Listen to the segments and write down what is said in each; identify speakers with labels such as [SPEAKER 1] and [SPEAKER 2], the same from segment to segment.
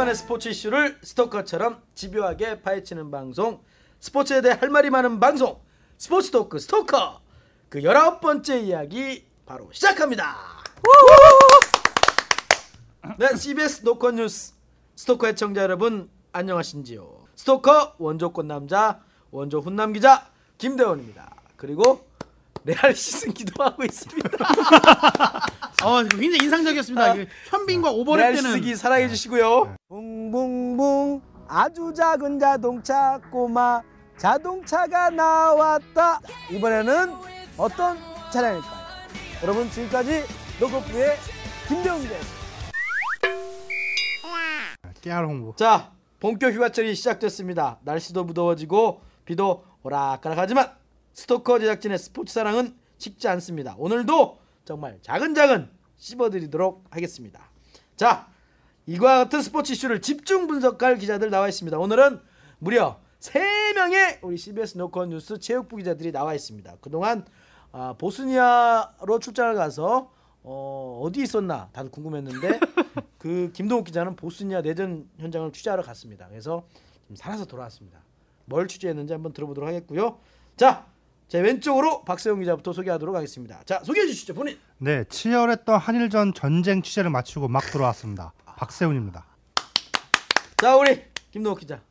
[SPEAKER 1] 그동안의 스포츠 이슈를 스토커처럼 집요하게 파헤치는 방송, 스포츠에 대해 할 말이 많은 방송, 스포츠 토크 스토커. 그 19번째 이야기 바로 시작합니다. 네, CBS 노컷 뉴스 스토커 애청자 여러분 안녕하신지요. 스토커 원조권 남자 원조 훈남 기자 김대원입니다. 그리고 레알 시승기도 하고 있습니다.
[SPEAKER 2] 굉장히 인상적이었습니다. 현빈과 오버랩
[SPEAKER 1] 레알
[SPEAKER 2] 때는
[SPEAKER 1] 시승기 사랑해 주시고요. 붕붕붕 아주 작은 자동차 꼬마 자동차가 나왔다. 이번에는 어떤 차량일까요? 여러분 지금까지 노컷부의 김대원 기자였습니다.
[SPEAKER 3] 깨알 홍보.
[SPEAKER 1] 자, 본격 휴가철이 시작됐습니다. 날씨도 무더워지고 비도 오락가락하지만 스토커 제작진의 스포츠 사랑은 식지 않습니다. 오늘도 정말 작은 씹어드리도록 하겠습니다. 자, 이와 같은 스포츠 이슈를 집중 분석할 기자들 나와 있습니다. 오늘은 무려 3명의 우리 CBS 노컷 뉴스 체육부 기자들이 나와 있습니다. 그동안 보스니아로 출장을 가서 어디 있었나 다들 궁금했는데 그 김동욱 기자는 보스니아 내전 현장을 취재하러 갔습니다. 그래서 지금 살아서 돌아왔습니다. 뭘 취재했는지 한번 들어보도록 하겠고요. 자, 제 왼쪽으로 박세훈 기자부터 소개하도록 하겠습니다. 자, 소개해 주시죠, 본인.
[SPEAKER 3] 네, 치열했던 한일전 전쟁 취재를 마치고 막 돌아왔습니다. 박세훈입니다.
[SPEAKER 1] 자, 우리 김동욱 기자.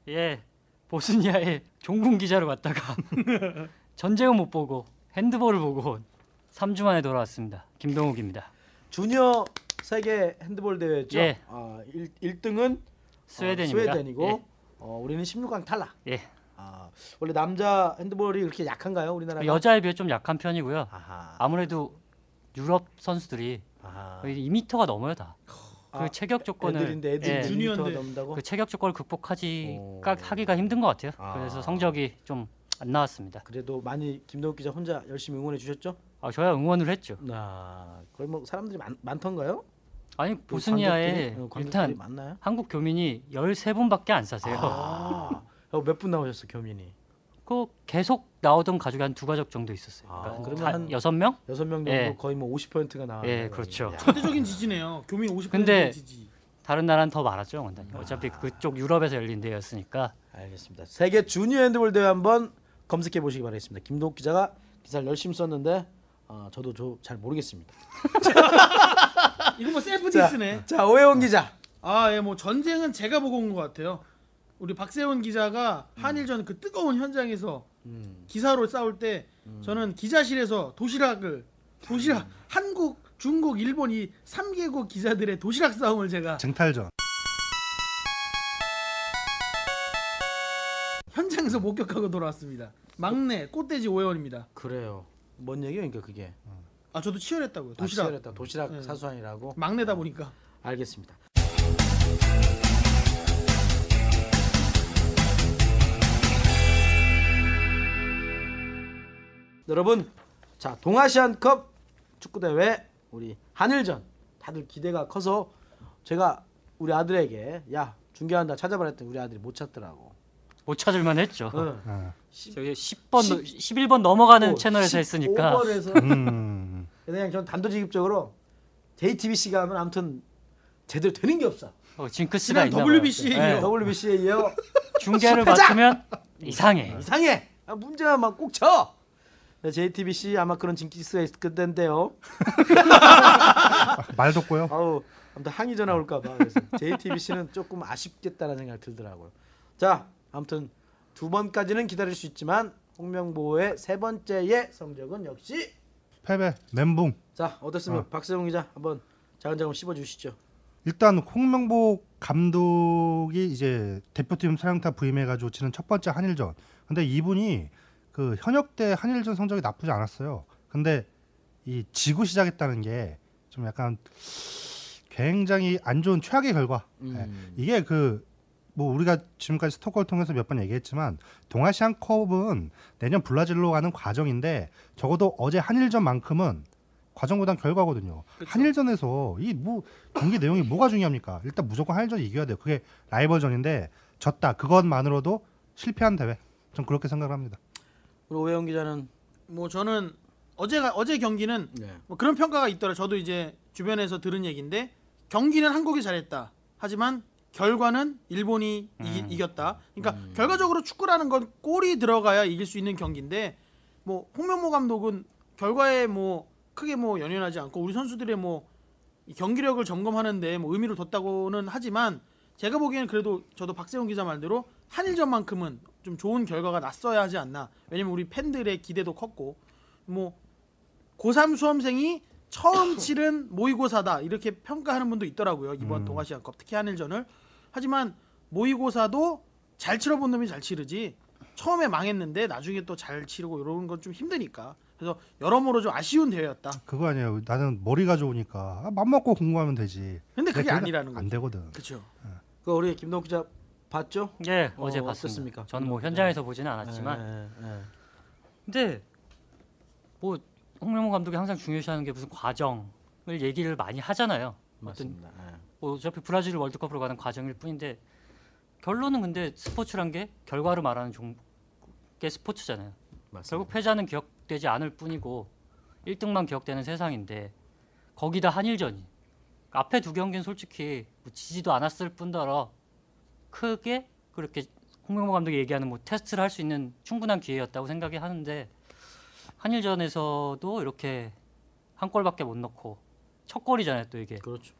[SPEAKER 4] 예, 보스니아에 종군 기자로 갔다가 전쟁은 못 보고 핸드볼을 보고 온 3주 만에 돌아왔습니다. 김동욱입니다.
[SPEAKER 1] 주니어 세계 핸드볼 대회죠.
[SPEAKER 4] 예.
[SPEAKER 1] 1등은
[SPEAKER 4] 스웨덴입니다.
[SPEAKER 1] 스웨덴이고
[SPEAKER 4] 예.
[SPEAKER 1] 우리는 16강 탈락.
[SPEAKER 4] 예.
[SPEAKER 1] 원래 남자 핸드볼이 그렇게 약한가요, 우리나라가?
[SPEAKER 4] 여자에 비해 좀 약한 편이고요.
[SPEAKER 1] 아하.
[SPEAKER 4] 아무래도 유럽 선수들이
[SPEAKER 1] 아하.
[SPEAKER 4] 거의 2m가 넘어요 다. 그 체격 조건을
[SPEAKER 1] 애들인데 애들이
[SPEAKER 2] 주니어인데.
[SPEAKER 1] 2m 넘는다고?
[SPEAKER 4] 그 체격 조건을 하기가 힘든 것 같아요. 그래서 성적이 좀 안 나왔습니다.
[SPEAKER 1] 그래도 많이 김동욱 기자 혼자 열심히 응원해 주셨죠?
[SPEAKER 4] 저야 응원을 했죠.
[SPEAKER 1] 거의 뭐 사람들이 많던가요?
[SPEAKER 4] 아니 보스니아에
[SPEAKER 1] 관객들이
[SPEAKER 4] 일단
[SPEAKER 1] 많나요?
[SPEAKER 4] 한국 교민이 13분밖에 안 사세요.
[SPEAKER 1] 몇 분 나오셨어 교민이?
[SPEAKER 4] 그 계속 나오던 가족이 한 2가족 정도 있었어요. 그러니까
[SPEAKER 1] 그러면 한
[SPEAKER 4] 6명?
[SPEAKER 1] 6명 정도
[SPEAKER 4] 예.
[SPEAKER 1] 거의 뭐 50%가 나와요.
[SPEAKER 4] 예, 그렇죠.
[SPEAKER 2] 절대적인 지지네요. 교민 50%
[SPEAKER 4] 근데
[SPEAKER 2] 지지.
[SPEAKER 4] 다른 나라는 더 많았죠, 원단이. 어차피 그쪽 유럽에서 열린 대회였으니까.
[SPEAKER 1] 알겠습니다. 세계 주니어 핸드볼 대회 한번 검색해 보시기 바라겠습니다. 김동욱 기자가 기사를 열심히 썼는데 저도 잘 모르겠습니다.
[SPEAKER 2] 이거 뭐 셀프 디스네.
[SPEAKER 1] 자, 오해원 기자.
[SPEAKER 2] 뭐 전쟁은 제가 보고 온 것 같아요. 우리 박세훈 기자가 한일전 그 뜨거운 현장에서 기사로 싸울 때 저는 기자실에서 도시락 한국, 중국, 일본 이 3개국 기자들의 도시락 싸움을 제가
[SPEAKER 3] 쟁탈전.
[SPEAKER 2] 현장에서 목격하고 돌아왔습니다. 막내 꽃돼지 오해원입니다.
[SPEAKER 1] 그래요. 뭔 얘기입니까 그게?
[SPEAKER 2] 저도 치열했다고요.
[SPEAKER 1] 도시락
[SPEAKER 2] 네.
[SPEAKER 1] 사수한이라고?
[SPEAKER 2] 막내다 보니까.
[SPEAKER 1] 알겠습니다. 여러분, 자, 동아시안컵 축구대회 우리 한일전 다들 기대가 커서 제가 우리 아들에게 야 중계한다 찾아봐라 했더니 우리 아들이 못 찾더라고.
[SPEAKER 4] 못 찾을만 했죠.
[SPEAKER 3] 어.
[SPEAKER 4] 저기 11번 넘어가는 채널에서 했으니까.
[SPEAKER 1] 5번에서 그냥 전 단도직입적으로 JTBC가 하면 아무튼 제대로 되는 게 없어.
[SPEAKER 4] 징크스가 있나 봐요.
[SPEAKER 2] WBC에
[SPEAKER 1] WBC에 이어
[SPEAKER 4] 중계를 맡으면 이상해.
[SPEAKER 1] 문제만 막 꼭 쳐. JTBC 아마 그런 징크스가 있을 텐데요.
[SPEAKER 3] 말 돋고요.
[SPEAKER 1] 아무튼 항의 전화 올까 봐. 그래서 JTBC는 조금 아쉽겠다는 생각이 들더라고요. 자, 아무튼 2번까지는 기다릴 수 있지만 홍명보의 3번째의 성적은 역시
[SPEAKER 3] 패배, 멘붕.
[SPEAKER 1] 자, 어떻습니까? 박세웅 기자 한번 자근자근 씹어 주시죠.
[SPEAKER 3] 일단 홍명보 감독이 이제 대표팀 사령탑 부임해가지고 치는 첫 번째 한일전. 근데 이분이 그 현역 때 한일전 성적이 나쁘지 않았어요. 근데 이 지고 시작했다는 게 좀 약간 굉장히 안 좋은 최악의 결과. 네. 이게 뭐 우리가 지금까지 스토커를 통해서 몇 번 얘기했지만 동아시안컵은 내년 브라질로 가는 과정인데 적어도 어제 한일전만큼은 과정보단 결과거든요. 그쵸. 한일전에서 이 뭐 경기 내용이 뭐가 중요합니까? 일단 무조건 한일전 이겨야 돼요. 그게 라이벌전인데 졌다. 그것만으로도 실패한 대회. 전 그렇게 생각합니다.
[SPEAKER 1] 우리 오해영 기자는
[SPEAKER 2] 뭐 저는 어제 경기는 뭐 그런 평가가 있더라. 저도 이제 주변에서 들은 얘기인데 경기는 한국이 잘했다. 하지만 결과는 일본이 이겼다. 그러니까 결과적으로 축구라는 건 골이 들어가야 이길 수 있는 경기인데 뭐 홍명보 감독은 결과에 뭐 크게 뭐 연연하지 않고 우리 선수들의 뭐 경기력을 점검하는데 뭐 의미를 뒀다고는 하지만 제가 보기에는 그래도 저도 박세훈 기자 말대로 한일전만큼은 좀 좋은 결과가 났어야 하지 않나. 왜냐면 우리 팬들의 기대도 컸고 뭐 고3 수험생이 처음 치른 모의고사다 이렇게 평가하는 분도 있더라고요. 이번 동아시안컵 특히 한일전을. 하지만 모의고사도 잘 치러본 놈이 잘 치르지 처음에 망했는데 나중에 또 잘 치르고 이런 건 좀 힘드니까. 그래서 여러모로 좀 아쉬운 대회였다.
[SPEAKER 3] 그거 아니에요. 나는 머리가 좋으니까 맘먹고 공부하면 되지.
[SPEAKER 2] 근데 그게
[SPEAKER 3] 그게
[SPEAKER 2] 아니라는 거죠.
[SPEAKER 3] 안 되거든.
[SPEAKER 2] 그렇죠.
[SPEAKER 1] 그 우리 김동욱 기자 봤죠?
[SPEAKER 4] 예, 어제 봤습니다.
[SPEAKER 1] 어떻습니까?
[SPEAKER 4] 저는 뭐 현장에서 보지는 않았지만 근데 뭐 홍명보 감독이 항상 중요시하는 게 무슨 과정을 얘기를 많이 하잖아요.
[SPEAKER 1] 맞습니다.
[SPEAKER 4] 뭐 어차피 브라질 월드컵으로 가는 과정일 뿐인데 결론은 근데 스포츠란 게 결과를 말하는 게 스포츠잖아요.
[SPEAKER 1] 맞습니다.
[SPEAKER 4] 결국 패자는 기억되지 않을 뿐이고 1등만 기억되는 세상인데 거기다 한일전이 앞에 두 경기는 솔직히 뭐 지지도 않았을 뿐더러 크게 그렇게 홍명보 감독이 얘기하는 뭐 테스트를 할 수 있는 충분한 기회였다고 생각이 하는데 한일전에서도 이렇게 한 골밖에 못 넣고 첫 골이잖아요 또 이게.
[SPEAKER 1] 그렇죠.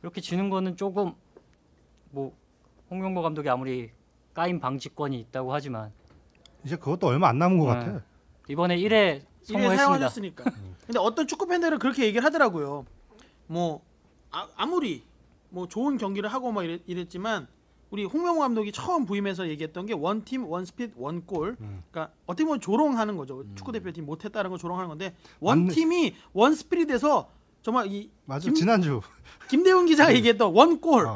[SPEAKER 4] 이렇게 지는 거는 조금 뭐 홍명보 감독이 아무리 까임 방지권이 있다고 하지만
[SPEAKER 3] 이제 그것도 얼마 안 남은 것
[SPEAKER 4] 네.
[SPEAKER 3] 같아.
[SPEAKER 4] 이번에 1회
[SPEAKER 2] 이래
[SPEAKER 4] 성공했습니다.
[SPEAKER 2] 사용하셨으니까. 근데 어떤 축구 팬들은 그렇게 얘기를 하더라고요. 뭐 아무리 뭐 좋은 경기를 하고 막 이랬지만 우리 홍명보 감독이 처음 부임해서 얘기했던 게 원팀 원스피드 원골. 그러니까 어떻게 보면 조롱하는 거죠. 축구 대표팀 못했다는 걸 조롱하는 건데 원팀이 원스피릿에서 정말 이
[SPEAKER 3] 맞아. 지난주
[SPEAKER 2] 김대훈 기자가 얘기했던 원골.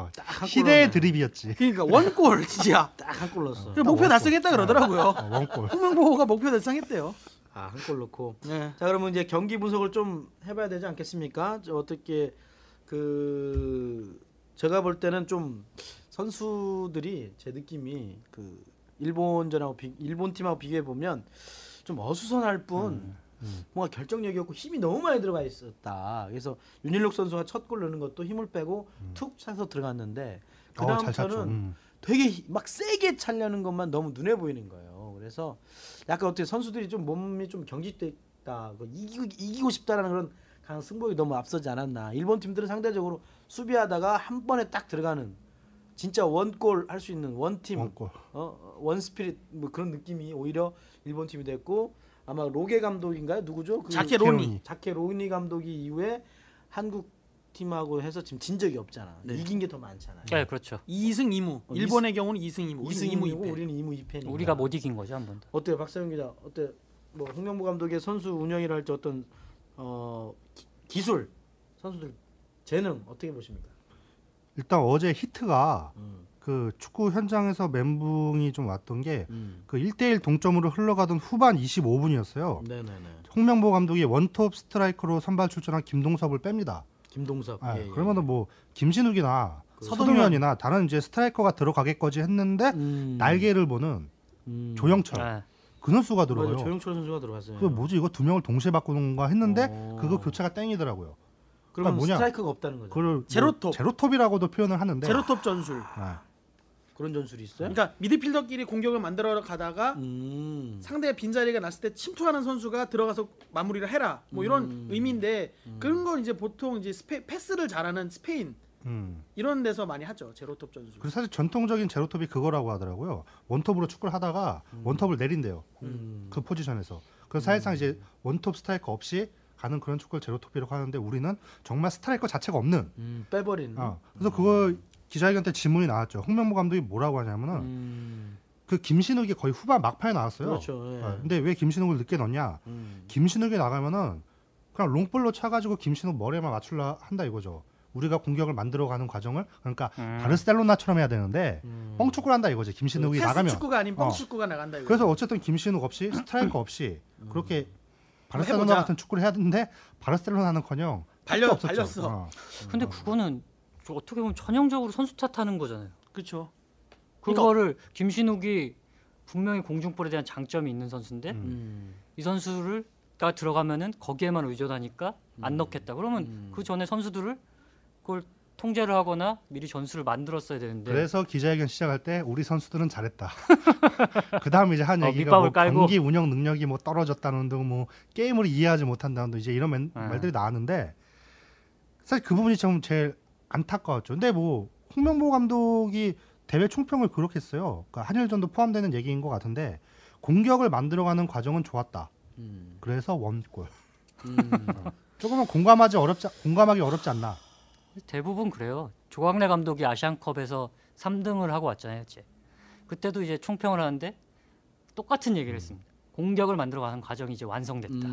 [SPEAKER 3] 시대의 드립이었지.
[SPEAKER 2] 그러니까 원골 진짜.
[SPEAKER 1] 딱 한 골 넣었어.
[SPEAKER 2] 그 목표 달성했다 그러더라고요.
[SPEAKER 3] 원골.
[SPEAKER 2] 홍명보가 목표 달성했대요.
[SPEAKER 1] 한 골 넣고.
[SPEAKER 2] 네.
[SPEAKER 1] 자 그러면 이제 경기 분석을 좀 해봐야 되지 않겠습니까? 어떻게 제가 볼 때는 좀 선수들이 제 느낌이 일본전하고 일본 팀하고 비교해 보면 좀 어수선할 뿐 뭔가 결정력이 없고 힘이 너무 많이 들어가 있었다. 그래서 윤일록 선수가 첫 골 넣는 것도 힘을 빼고 툭 차서 들어갔는데
[SPEAKER 3] 잘 찼죠.
[SPEAKER 1] 그다음부터는 되게 막 세게 차려는 것만 너무 눈에 보이는 거예요. 그래서 약간 어떻게 선수들이 좀 몸이 좀 경직됐다, 이기고 싶다라는 그런 강한 승부욕이 너무 앞서지 않았나. 일본 팀들은 상대적으로 수비하다가 한 번에 딱 들어가는 진짜 원골 할 수 있는 원팀,
[SPEAKER 3] 원골.
[SPEAKER 1] 원스피릿 뭐 그런 느낌이 오히려 일본 팀이 됐고 아마 로게 감독인가요? 누구죠? 자케 로니 감독이 이후에 한국 팀하고 해서 지금 진 적이 없잖아.
[SPEAKER 2] 네.
[SPEAKER 1] 이긴 게 더 많잖아요.
[SPEAKER 4] 네, 그렇죠.
[SPEAKER 2] 2승 2무. 일본의 경우는 2승 2무.
[SPEAKER 1] 2승
[SPEAKER 2] 2무
[SPEAKER 1] 2무
[SPEAKER 2] 2패.
[SPEAKER 1] 우리는 2무 2패니까.
[SPEAKER 4] 우리가 못 이긴 거죠 한 번도.
[SPEAKER 1] 어때요, 박사영 기자? 어때? 뭐 홍명보 감독의 선수 운영이랄지 어떤 기술, 선수들 재능 어떻게 보십니까?
[SPEAKER 3] 일단 어제 히트가 그 축구 현장에서 멘붕이 좀 왔던 게 그 1대1 동점으로 흘러가던 후반 25분이었어요.
[SPEAKER 1] 네네네.
[SPEAKER 3] 홍명보 감독이 원톱 스트라이커로 선발 출전한 김동섭을 뺍니다.
[SPEAKER 1] 김동섭. 예, 예.
[SPEAKER 3] 그러면은 뭐 김신욱이나
[SPEAKER 2] 서동현.
[SPEAKER 3] 서동현이나 다른 이제 스트라이커가 들어가겠거지 했는데 날개를 보는 조영철
[SPEAKER 4] 네.
[SPEAKER 3] 그 선수가
[SPEAKER 1] 맞아,
[SPEAKER 3] 들어가요.
[SPEAKER 1] 조영철 선수가 들어갔어요.
[SPEAKER 3] 그 뭐지 이거 두 명을 동시에 바꾸는 건가 했는데
[SPEAKER 1] 오.
[SPEAKER 3] 그거 교체가 땡이더라고요.
[SPEAKER 1] 그러면
[SPEAKER 3] 뭐냐?
[SPEAKER 1] 스트라이커가 없다는 거죠.
[SPEAKER 3] 그걸
[SPEAKER 2] 제로톱.
[SPEAKER 3] 제로톱이라고도 표현을 하는데
[SPEAKER 2] 제로톱 전술.
[SPEAKER 1] 그런 전술이 있어요?
[SPEAKER 2] 그러니까 미드필더끼리 공격을 만들어 가다가 상대의 빈자리가 났을 때 침투하는 선수가 들어가서 마무리를 해라. 뭐 이런 의미인데 그런 건 이제 보통 이제 패스를 잘하는 스페인 이런 데서 많이 하죠. 제로톱 전술.
[SPEAKER 3] 그리고 사실 전통적인 제로톱이 그거라고 하더라고요. 원톱으로 축구를 하다가 원톱을 내린대요. 그 포지션에서. 그래서 사실상 이제 원톱 스트라이커 없이 가는 그런 축구를 제로톱이라고 하는데 우리는 정말 스트라이커 자체가 없는.
[SPEAKER 1] 빼버리는.
[SPEAKER 3] 그래서 그거 기자회견 때 질문이 나왔죠. 홍명보 감독이 뭐라고 하냐면은 그 김신욱이 거의 후반 막판에 나왔어요.
[SPEAKER 1] 그렇죠. 예.
[SPEAKER 3] 근데 왜 김신욱을 늦게 넣냐? 김신욱이 나가면은 그냥 롱볼로 차가지고 김신욱 머리에만 맞출라 한다 이거죠. 우리가 공격을 만들어가는 과정을 그러니까 바르셀로나처럼 해야 되는데 뻥축구를 한다 이거지. 김신욱이
[SPEAKER 2] 패스
[SPEAKER 3] 나가면.
[SPEAKER 2] 축구가 아닌 뻥 축구가 나간다 이거.
[SPEAKER 3] 그래서 어쨌든 김신욱 없이 스트라이커 없이 그렇게 바르셀로나
[SPEAKER 2] 해보자.
[SPEAKER 3] 같은 축구를 해야 되는데 바르셀로나는커녕 탑도 없었죠.
[SPEAKER 2] 발렸어.
[SPEAKER 4] 근데 그거는 저 어떻게 보면 전형적으로 선수 탓하는 거잖아요.
[SPEAKER 2] 그렇죠.
[SPEAKER 4] 그거를 김신욱이 분명히 공중볼에 대한 장점이 있는 선수인데 이 선수를 가 들어가면은 거기에만 의존하니까 안 넣겠다. 그러면 그 전에 선수들을 그걸 통제를 하거나 미리 전술을 만들었어야 되는데
[SPEAKER 3] 그래서 기자회견 시작할 때 우리 선수들은 잘했다. 그 다음에 이제 한 얘기가
[SPEAKER 4] 밑밥을
[SPEAKER 3] 뭐
[SPEAKER 4] 깔고.
[SPEAKER 3] 경기 운영 능력이 뭐 떨어졌다는 등 뭐 게임을 이해하지 못한다는 등 이제 이런 말들이 나왔는데 사실 그 부분이 좀 제일 안타까웠죠. 근데 뭐 홍명보 감독이 대회 총평을 그렇게 했어요. 그러니까 한일전도 포함되는 얘기인 것 같은데 공격을 만들어가는 과정은 좋았다. 그래서 원골. 조금은 공감하기 어렵지 않나.
[SPEAKER 4] 대부분 그래요. 조광래 감독이 아시안컵에서 3등을 하고 왔잖아요. 이제. 그때도 이제 총평을 하는데 똑같은 얘기를 했습니다. 공격을 만들어가는 과정이 이제 완성됐다.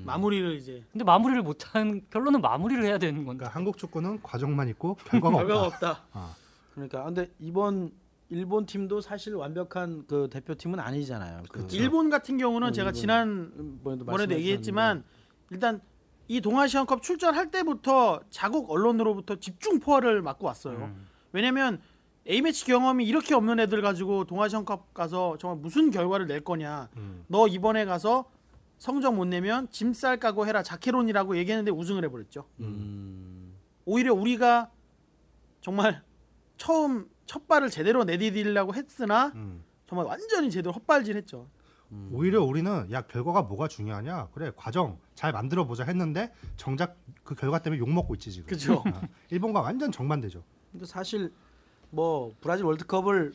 [SPEAKER 2] 마무리를 이제
[SPEAKER 4] 근데 마무리를 못한 결론은 마무리를 해야 되는 건데.
[SPEAKER 3] 그러니까 한국 축구는 과정만 있고 결과가
[SPEAKER 2] 결과가
[SPEAKER 3] 없다.
[SPEAKER 2] 없다.
[SPEAKER 1] 그러니까 근데 이번 일본 팀도 사실 완벽한 그 대표팀은 아니잖아요. 그
[SPEAKER 2] 일본 같은 경우는 제가
[SPEAKER 1] 일본,
[SPEAKER 2] 지난
[SPEAKER 1] 번에도
[SPEAKER 2] 번에도 얘기했지만 일단 이 동아시안컵 출전할 때부터 자국 언론으로부터 집중 포화를 맞고 왔어요. 왜냐면 A매치 경험이 이렇게 없는 애들 가지고 동아시안컵 가서 정말 무슨 결과를 낼 거냐. 너 이번에 가서 성적 못 내면 짐 쌀 까고 해라 자케론이라고 얘기했는데 우승을 해버렸죠. 오히려 우리가 정말 처음 첫 발을 제대로 내디디려고 했으나 정말 완전히 제대로 헛발질했죠.
[SPEAKER 3] 오히려 우리는 야 결과가 뭐가 중요하냐? 그래 과정 잘 만들어 보자 했는데 정작 그 결과 때문에 욕 먹고 있지 지금.
[SPEAKER 2] 그죠.
[SPEAKER 3] 일본과 완전 정반대죠.
[SPEAKER 1] 근데 사실 뭐 브라질 월드컵을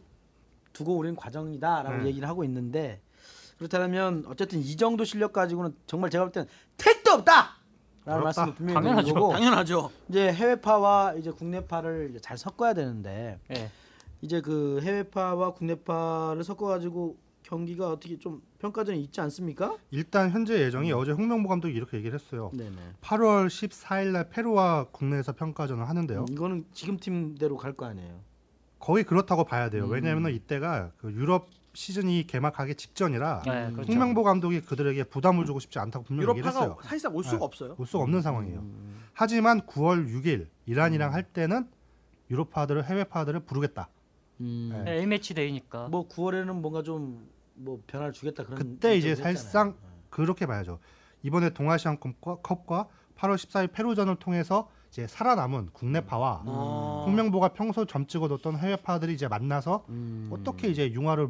[SPEAKER 1] 두고 우리는 과정이다라고 얘기를 하고 있는데 그렇다면 어쨌든 이 정도 실력 가지고는 정말 제가 볼 때는 택도 없다라는
[SPEAKER 3] 어렵다.
[SPEAKER 1] 말씀을 분명히
[SPEAKER 4] 당연하죠.
[SPEAKER 1] 드리는 거고
[SPEAKER 2] 당연하죠.
[SPEAKER 1] 이제 해외파와 이제 국내파를 이제 잘 섞어야 되는데
[SPEAKER 4] 예.
[SPEAKER 1] 이제 그 해외파와 국내파를 섞어가지고 경기가 어떻게 좀 평가전이 있지 않습니까?
[SPEAKER 3] 일단 현재 예정이 어제 홍명보 감독이 이렇게 얘기를 했어요.
[SPEAKER 1] 네네.
[SPEAKER 3] 8월 14일 날 페루와 국내에서 평가전을 하는데요.
[SPEAKER 1] 이거는 지금 팀대로 갈 거 아니에요.
[SPEAKER 3] 거의 그렇다고 봐야 돼요. 왜냐하면 이때가 그 유럽 시즌이 개막하기 직전이라
[SPEAKER 4] 네, 그렇죠.
[SPEAKER 3] 홍명보 감독이 그들에게 부담을 주고 싶지 않다고 분명히 얘기를
[SPEAKER 2] 유럽파가
[SPEAKER 3] 했어요.
[SPEAKER 2] 사실상 올 수가
[SPEAKER 3] 네.
[SPEAKER 2] 없어요.
[SPEAKER 3] 올 수가 없는 상황이에요. 하지만 9월 6일 이란이랑 할 때는 유럽파들을 해외파들을 부르겠다.
[SPEAKER 1] 음.
[SPEAKER 3] 네.
[SPEAKER 4] A매치 데이니까.
[SPEAKER 1] 뭐 9월에는 뭔가 좀 뭐 변화를 주겠다 그런.
[SPEAKER 3] 그때 이제
[SPEAKER 1] 얘기를
[SPEAKER 3] 사실상
[SPEAKER 1] 했잖아요.
[SPEAKER 3] 그렇게 봐야죠. 이번에 동아시안컵과 8월 14일 페루전을 통해서 이제 살아남은 국내파와 홍명보가 평소 점 찍어뒀던 해외파들이 이제 만나서 어떻게 이제 융화를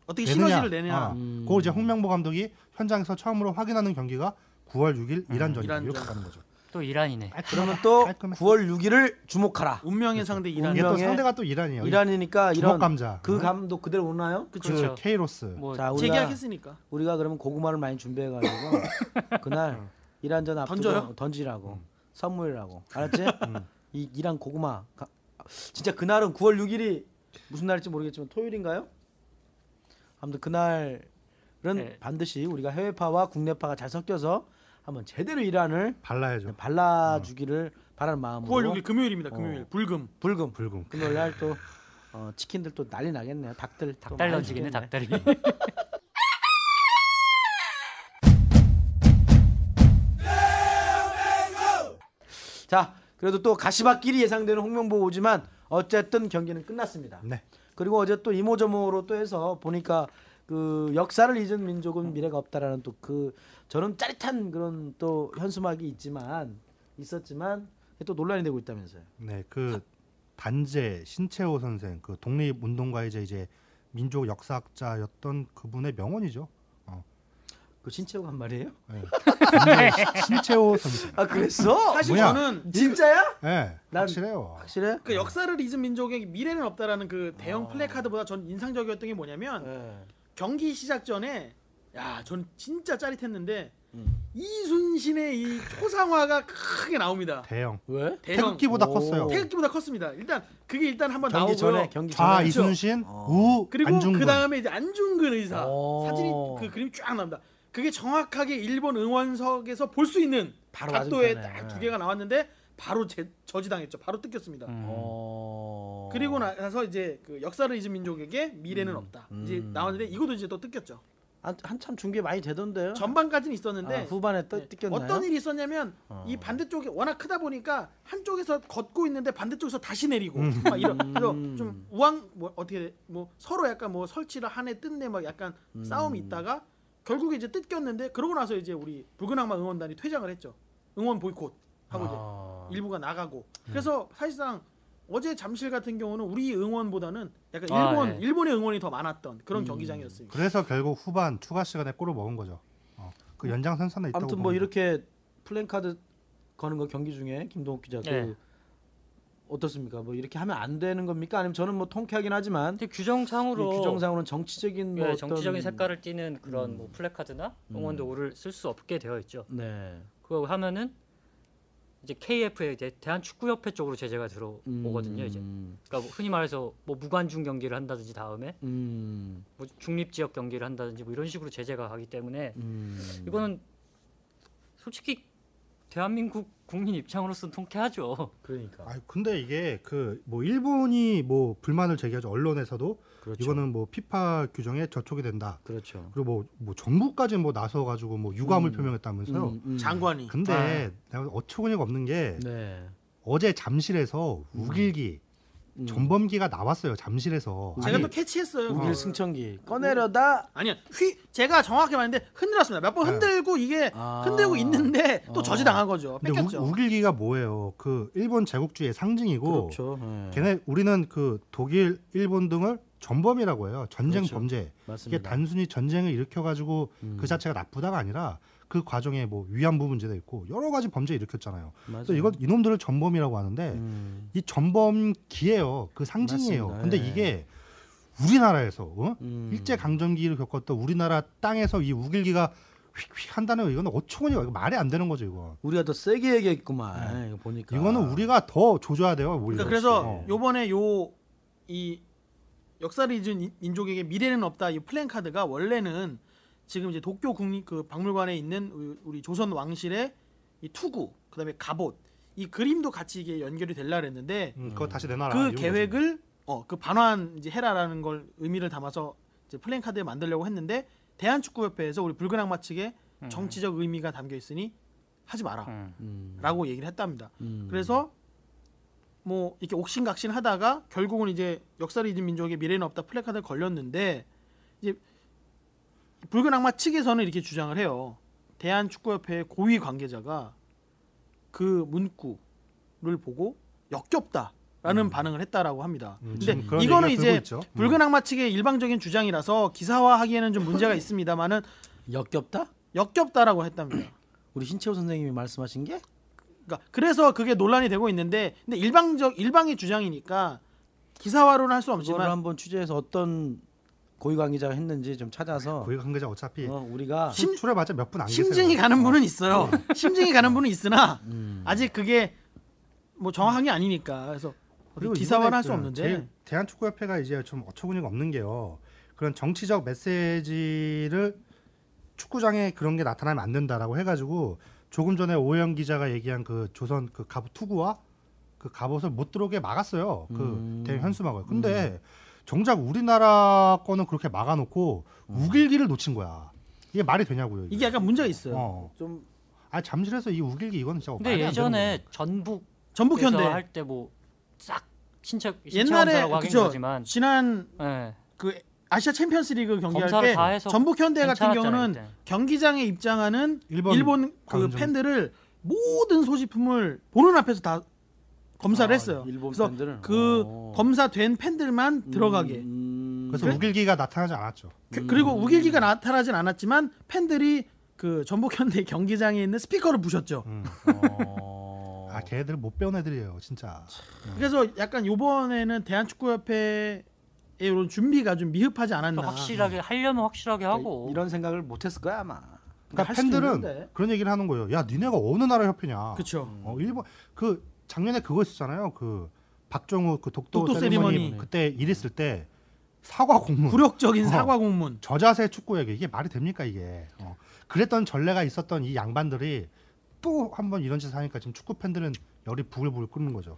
[SPEAKER 2] 어떻게
[SPEAKER 3] 내느냐.
[SPEAKER 2] 시너지를 내냐.
[SPEAKER 3] 그걸 이제 홍명보 감독이 현장에서 처음으로 확인하는 경기가 9월 6일 이란전이다.
[SPEAKER 2] 이란전.
[SPEAKER 3] 이렇게 가는 거죠.
[SPEAKER 4] 또 이란이네.
[SPEAKER 1] 그러면 또
[SPEAKER 3] 깔끔해.
[SPEAKER 1] 9월 6일을 주목하라.
[SPEAKER 2] 운명의 상대 이란.
[SPEAKER 3] 이게 또
[SPEAKER 1] 운명의
[SPEAKER 3] 상대가 또 이란이에요.
[SPEAKER 1] 이란이니까
[SPEAKER 3] 주먹
[SPEAKER 1] 이런
[SPEAKER 3] 감자.
[SPEAKER 1] 그 감독 그대로 오나요?
[SPEAKER 4] 그렇죠.
[SPEAKER 3] 그 케이로스.
[SPEAKER 4] 뭐
[SPEAKER 1] 자 우리가
[SPEAKER 2] 재계약했으니까.
[SPEAKER 1] 그러면 고구마를 많이 준비해가지고 그날 이란전 앞두고
[SPEAKER 2] 던져요?
[SPEAKER 1] 던지라고 선물이라고 알았지? 이 이란 고구마 진짜 그날은 9월 6일이 무슨 날일지 모르겠지만 토요일인가요? 아무튼 그날은
[SPEAKER 4] 네.
[SPEAKER 1] 반드시 우리가 해외파와 국내파가 잘 섞여서 한번 제대로 이란을
[SPEAKER 3] 발라야죠.
[SPEAKER 1] 발라주기를 바라는 마음으로
[SPEAKER 2] 9월 6일 금요일입니다. 금요일. 불금.
[SPEAKER 1] 불금
[SPEAKER 3] 불금.
[SPEAKER 1] 금요일 날 또 치킨들 또 난리 나겠네요. 닭들 또
[SPEAKER 4] 닭달
[SPEAKER 1] 많이
[SPEAKER 4] 던지기네
[SPEAKER 1] 죽겠네.
[SPEAKER 4] 닭다리.
[SPEAKER 1] 자 그래도 또 가시밭길이 예상되는 홍명보 오지만 어쨌든 경기는 끝났습니다.
[SPEAKER 3] 네.
[SPEAKER 1] 그리고 어제 또 이모저모로 또 해서 보니까 그 역사를 잊은 민족은 미래가 없다라는 또 그 저는 짜릿한 그런 또 현수막이 있었지만 또 논란이 되고 있다면서요.
[SPEAKER 3] 네, 그 단재 신채호 선생, 그 독립운동가이자 이제 민족 역사학자였던 그분의 명언이죠.
[SPEAKER 1] 그 신채호가 한 말이에요?
[SPEAKER 3] 네. 단재 신채호 선생.
[SPEAKER 1] 아 그랬어?
[SPEAKER 2] 사실
[SPEAKER 3] 뭐야?
[SPEAKER 2] 저는
[SPEAKER 1] 진짜야?
[SPEAKER 3] 네,
[SPEAKER 1] 난-
[SPEAKER 3] 확실해요.
[SPEAKER 1] 확실해?
[SPEAKER 2] 그 역사를 잊은 민족의 미래는 없다라는 그 대형 플래카드보다 전 인상적이었던 게 뭐냐면
[SPEAKER 1] 네.
[SPEAKER 2] 경기 시작 전에 전 진짜 짜릿했는데
[SPEAKER 1] 음.
[SPEAKER 2] 이순신의 이 초상화가 크게 나옵니다.
[SPEAKER 3] 대형.
[SPEAKER 1] 왜?
[SPEAKER 2] 대형
[SPEAKER 3] 태극기보다
[SPEAKER 1] 오.
[SPEAKER 3] 컸어요.
[SPEAKER 2] 태극기보다 컸습니다. 일단 일단 한번
[SPEAKER 1] 경기
[SPEAKER 2] 나오고요.
[SPEAKER 1] 전에 경기
[SPEAKER 3] 좌
[SPEAKER 1] 전에
[SPEAKER 3] 이순신,
[SPEAKER 1] 어.
[SPEAKER 3] 우
[SPEAKER 2] 그리고
[SPEAKER 3] 안중근.
[SPEAKER 2] 그 다음에 이제 안중근 의사
[SPEAKER 1] 오.
[SPEAKER 2] 사진이 그 그림이 쫙 나옵니다. 그게 정확하게 일본 응원석에서 볼 수 있는
[SPEAKER 1] 바로
[SPEAKER 2] 각도에
[SPEAKER 1] 맞은편에.
[SPEAKER 2] 딱 두 개가 나왔는데 바로 저지당했죠. 바로 뜯겼습니다. 그리고 나서 이제 그 역사를 잊은 민족에게 미래는 없다. 이제 나왔는데 이것도 이제 또 뜯겼죠.
[SPEAKER 1] 한참 중계 많이 되던데요?
[SPEAKER 2] 전반까지는 있었는데
[SPEAKER 1] 후반에
[SPEAKER 2] 네.
[SPEAKER 1] 뜯겼나요?
[SPEAKER 2] 어떤 일이 있었냐면 이 반대쪽이 워낙 크다 보니까 한쪽에서 걷고 있는데 반대쪽에서 다시 내리고 막 이런 그래서 좀 우왕 뭐 어떻게 뭐 서로 약간 뭐 설치를 한해 뜯네 막 약간 싸움이 있다가 결국에 이제 뜯겼는데 그러고 나서 이제 우리 붉은 악마 응원단이 퇴장을 했죠. 응원 보이콧 하고 일부가 나가고 그래서 사실상 어제 잠실 같은 경우는 우리 응원보다는 약간 일본의 응원이 더 많았던 그런 경기장이었습니다.
[SPEAKER 3] 그래서 결국 후반 추가 시간에 골을 먹은 거죠. 그 연장선상에 있다고.
[SPEAKER 1] 아무튼 뭐 이렇게 플랜카드 거는 거 경기 중에 김동욱 기자
[SPEAKER 4] 네.
[SPEAKER 1] 어떻습니까? 뭐 이렇게 하면 안 되는 겁니까? 아니면 저는 뭐 통쾌하긴 하지만
[SPEAKER 4] 근데 규정상으로
[SPEAKER 1] 규정상으로는 정치적인 뭐
[SPEAKER 4] 예,
[SPEAKER 1] 어떤
[SPEAKER 4] 정치적인 색깔을 띠는 그런 뭐 플래카드나 응원도구를 쓸 수 없게 되어 있죠.
[SPEAKER 1] 네.
[SPEAKER 4] 그거 하면은 이제 KF에 대한축구협회 쪽으로 제재가 들어오거든요. 이제 그러니까 뭐 흔히 말해서 뭐 무관중 경기를 한다든지 다음에 뭐 중립지역 경기를 한다든지 뭐 이런 식으로 제재가 가기 때문에 이거는 솔직히 대한민국 국민 입장으로서는 통쾌하죠.
[SPEAKER 1] 그러니까.
[SPEAKER 3] 아 근데 이게 그 뭐 일본이 뭐 불만을 제기하죠. 언론에서도
[SPEAKER 1] 그렇죠.
[SPEAKER 3] 이거는 뭐 피파 규정에 저촉이 된다.
[SPEAKER 1] 그렇죠.
[SPEAKER 3] 그리고 뭐 정부까지 뭐 나서 가지고 뭐 유감을 표명했다면서요.
[SPEAKER 2] 장관이.
[SPEAKER 3] 근데 내가 어처구니가 없는 게
[SPEAKER 1] 네.
[SPEAKER 3] 어제 잠실에서 우길기 전범기가 나왔어요. 잠실에서.
[SPEAKER 2] 제가
[SPEAKER 3] 아니,
[SPEAKER 2] 또 캐치했어요.
[SPEAKER 1] 우길 승천기 꺼내려다
[SPEAKER 2] 아니요. 제가 정확히 말했는데 흔들었습니다. 몇 번 흔들고 이게 흔들고 있는데 또 저지당한 거죠.
[SPEAKER 3] 근데
[SPEAKER 2] 뺏겼죠.
[SPEAKER 3] 우길기가 뭐예요? 그 일본 제국주의의 상징이고
[SPEAKER 1] 그렇죠. 네.
[SPEAKER 3] 걔네 우리는 그 독일, 일본 등을 전범이라고 해요. 전쟁
[SPEAKER 1] 그렇죠.
[SPEAKER 3] 범죄.
[SPEAKER 1] 맞습니다.
[SPEAKER 3] 이게 단순히 전쟁을 일으켜 가지고 그 자체가 나쁘다가 아니라 그 과정에 뭐 위안부 문제도 있고 여러 가지 범죄 일으켰잖아요. 그래서 이거 이놈들을 전범이라고 하는데 이 전범기예요. 그 상징이에요.
[SPEAKER 1] 맞습니다.
[SPEAKER 3] 근데
[SPEAKER 1] 예.
[SPEAKER 3] 이게 우리나라에서 일제 강점기를 겪었던 우리나라 땅에서 이 우길기가 휙휙 한다는 거 이거는 어처구니가 이거 말이 안 되는 거죠, 이거.
[SPEAKER 1] 우리가 더 세게 얘기했구만. 이거 보니까.
[SPEAKER 3] 이거는 우리가 더 조져야 돼요. 오히려.
[SPEAKER 2] 그러니까 그래서 요번에 이 역사를 잊은 민족에게 미래는 없다 이 플랜카드가 원래는 지금 이제 도쿄 국립 그 박물관에 있는 우리 조선 왕실의 이 투구 그다음에 갑옷 이 그림도 같이 이게 연결이 될라 그랬는데
[SPEAKER 3] 그거 다시 내놔라.
[SPEAKER 2] 그
[SPEAKER 3] 이런
[SPEAKER 2] 계획을 그 반환 이제 해라라는 걸 의미를 담아서 이제 플랜카드에 만들려고 했는데 대한축구협회에서 우리 붉은 악마 측에 정치적 의미가 담겨 있으니 하지 마라라고 얘기를 했답니다. 그래서 뭐 이렇게 옥신각신 하다가 결국은 이제 역사를 잊은 민족의 미래는 없다 플래카드를 걸렸는데 이제 붉은 악마 측에서는 이렇게 주장을 해요. 대한축구협회 고위 관계자가 그 문구를 보고 역겹다라는 반응을 했다라고 합니다. 근데
[SPEAKER 3] 지금 그런
[SPEAKER 2] 이거는
[SPEAKER 3] 얘기가
[SPEAKER 2] 이제
[SPEAKER 3] 돌고 있죠.
[SPEAKER 2] 붉은 악마 측의 일방적인 주장이라서 기사화하기에는 좀 문제가 있습니다만은
[SPEAKER 1] 역겹다?
[SPEAKER 2] 역겹다라고 했답니다.
[SPEAKER 1] 우리 신채호 선생님이 말씀하신 게?
[SPEAKER 2] 그러니까 그래서 그게 논란이 되고 있는데 근데 일방의 주장이니까 기사화로는 할 수
[SPEAKER 1] 그거를
[SPEAKER 2] 없지만
[SPEAKER 1] 한번 취재해서 어떤 고위 관계자가 했는지 좀 찾아서
[SPEAKER 3] 고위 관계자 어차피
[SPEAKER 1] 우리가
[SPEAKER 3] 출연봤자 몇 분 안 계세요.
[SPEAKER 2] 심증이 가는 분은 있어요. 심증이 가는 분은 있으나 아직 그게 뭐 정확한 게 아니니까 그래서
[SPEAKER 3] 그리고
[SPEAKER 2] 기사화는 할 수
[SPEAKER 3] 이번에
[SPEAKER 2] 없는데
[SPEAKER 3] 대한축구협회가 이제 좀 어처구니가 없는 게요. 그런 정치적 메시지를 축구장에 그런 게 나타나면 안 된다라고 해가지고 조금 전에 오해영 기자가 얘기한 그 조선 그 갑옷 투구와 그 갑옷을 못 들어오게 막았어요. 그 대형 현수막을. 근데 정작 우리나라 거는 그렇게 막아놓고 우길기를 놓친 거야. 이게 말이 되냐고요.
[SPEAKER 2] 이게 약간 문제가 있어요.
[SPEAKER 1] 좀
[SPEAKER 3] 잠실에서 이 우길기 이거는 진짜
[SPEAKER 4] 근데
[SPEAKER 3] 말이 안 되는
[SPEAKER 4] 예전에 전북
[SPEAKER 2] 전북현대
[SPEAKER 4] 할 때 뭐 싹
[SPEAKER 2] 옛날에
[SPEAKER 4] 신체검사라고 하긴
[SPEAKER 2] 그죠.
[SPEAKER 4] 거지만
[SPEAKER 2] 지난
[SPEAKER 4] 예.
[SPEAKER 2] 그 아시아 챔피언스리그 경기할
[SPEAKER 4] 검사를
[SPEAKER 2] 때
[SPEAKER 4] 다 해서
[SPEAKER 2] 전북현대 같은
[SPEAKER 4] 괜찮았잖아요,
[SPEAKER 2] 경우는
[SPEAKER 4] 그때.
[SPEAKER 2] 경기장에 입장하는
[SPEAKER 3] 일본
[SPEAKER 2] 일본 그
[SPEAKER 3] 관중.
[SPEAKER 2] 팬들을 모든 소지품을 보는 앞에서 다 검사를 했어요.
[SPEAKER 1] 일본
[SPEAKER 2] 그래서
[SPEAKER 1] 팬들은?
[SPEAKER 2] 그 검사된 팬들만 들어가게.
[SPEAKER 3] 그래서 우길기가 나타나지 않았죠.
[SPEAKER 2] 그리고 우길기가 나타나진 않았지만 팬들이 그 전북현대 경기장에 있는 스피커를 부셨죠.
[SPEAKER 3] 걔네들 못 배운 애들이에요, 진짜.
[SPEAKER 2] 그래서 약간 요번에는 대한축구협회의 이런 준비가 좀 미흡하지 않았나.
[SPEAKER 4] 확실하게 하려면 확실하게 하고
[SPEAKER 1] 이런 생각을 못했을 거야 아마.
[SPEAKER 3] 그러니까
[SPEAKER 1] 할 수도
[SPEAKER 3] 팬들은
[SPEAKER 1] 있는데.
[SPEAKER 3] 그런 얘기를 하는 거예요. 야, 니네가 어느 나라 협회냐?
[SPEAKER 2] 그렇죠.
[SPEAKER 3] 일본 그 작년에 그거 있었잖아요. 그 박정우 그 독도
[SPEAKER 2] 독도
[SPEAKER 3] 세리머니
[SPEAKER 2] 세리머니.
[SPEAKER 3] 그때 일 있을 때 사과 공문.
[SPEAKER 2] 굴욕적인 사과 공문.
[SPEAKER 3] 저자세 축구에게 이게 말이 됩니까 이게? 그랬던 전례가 있었던 이 양반들이 또 한 번 이런 짓을 하니까 지금 축구 팬들은 열이 부글부글 끓는 거죠.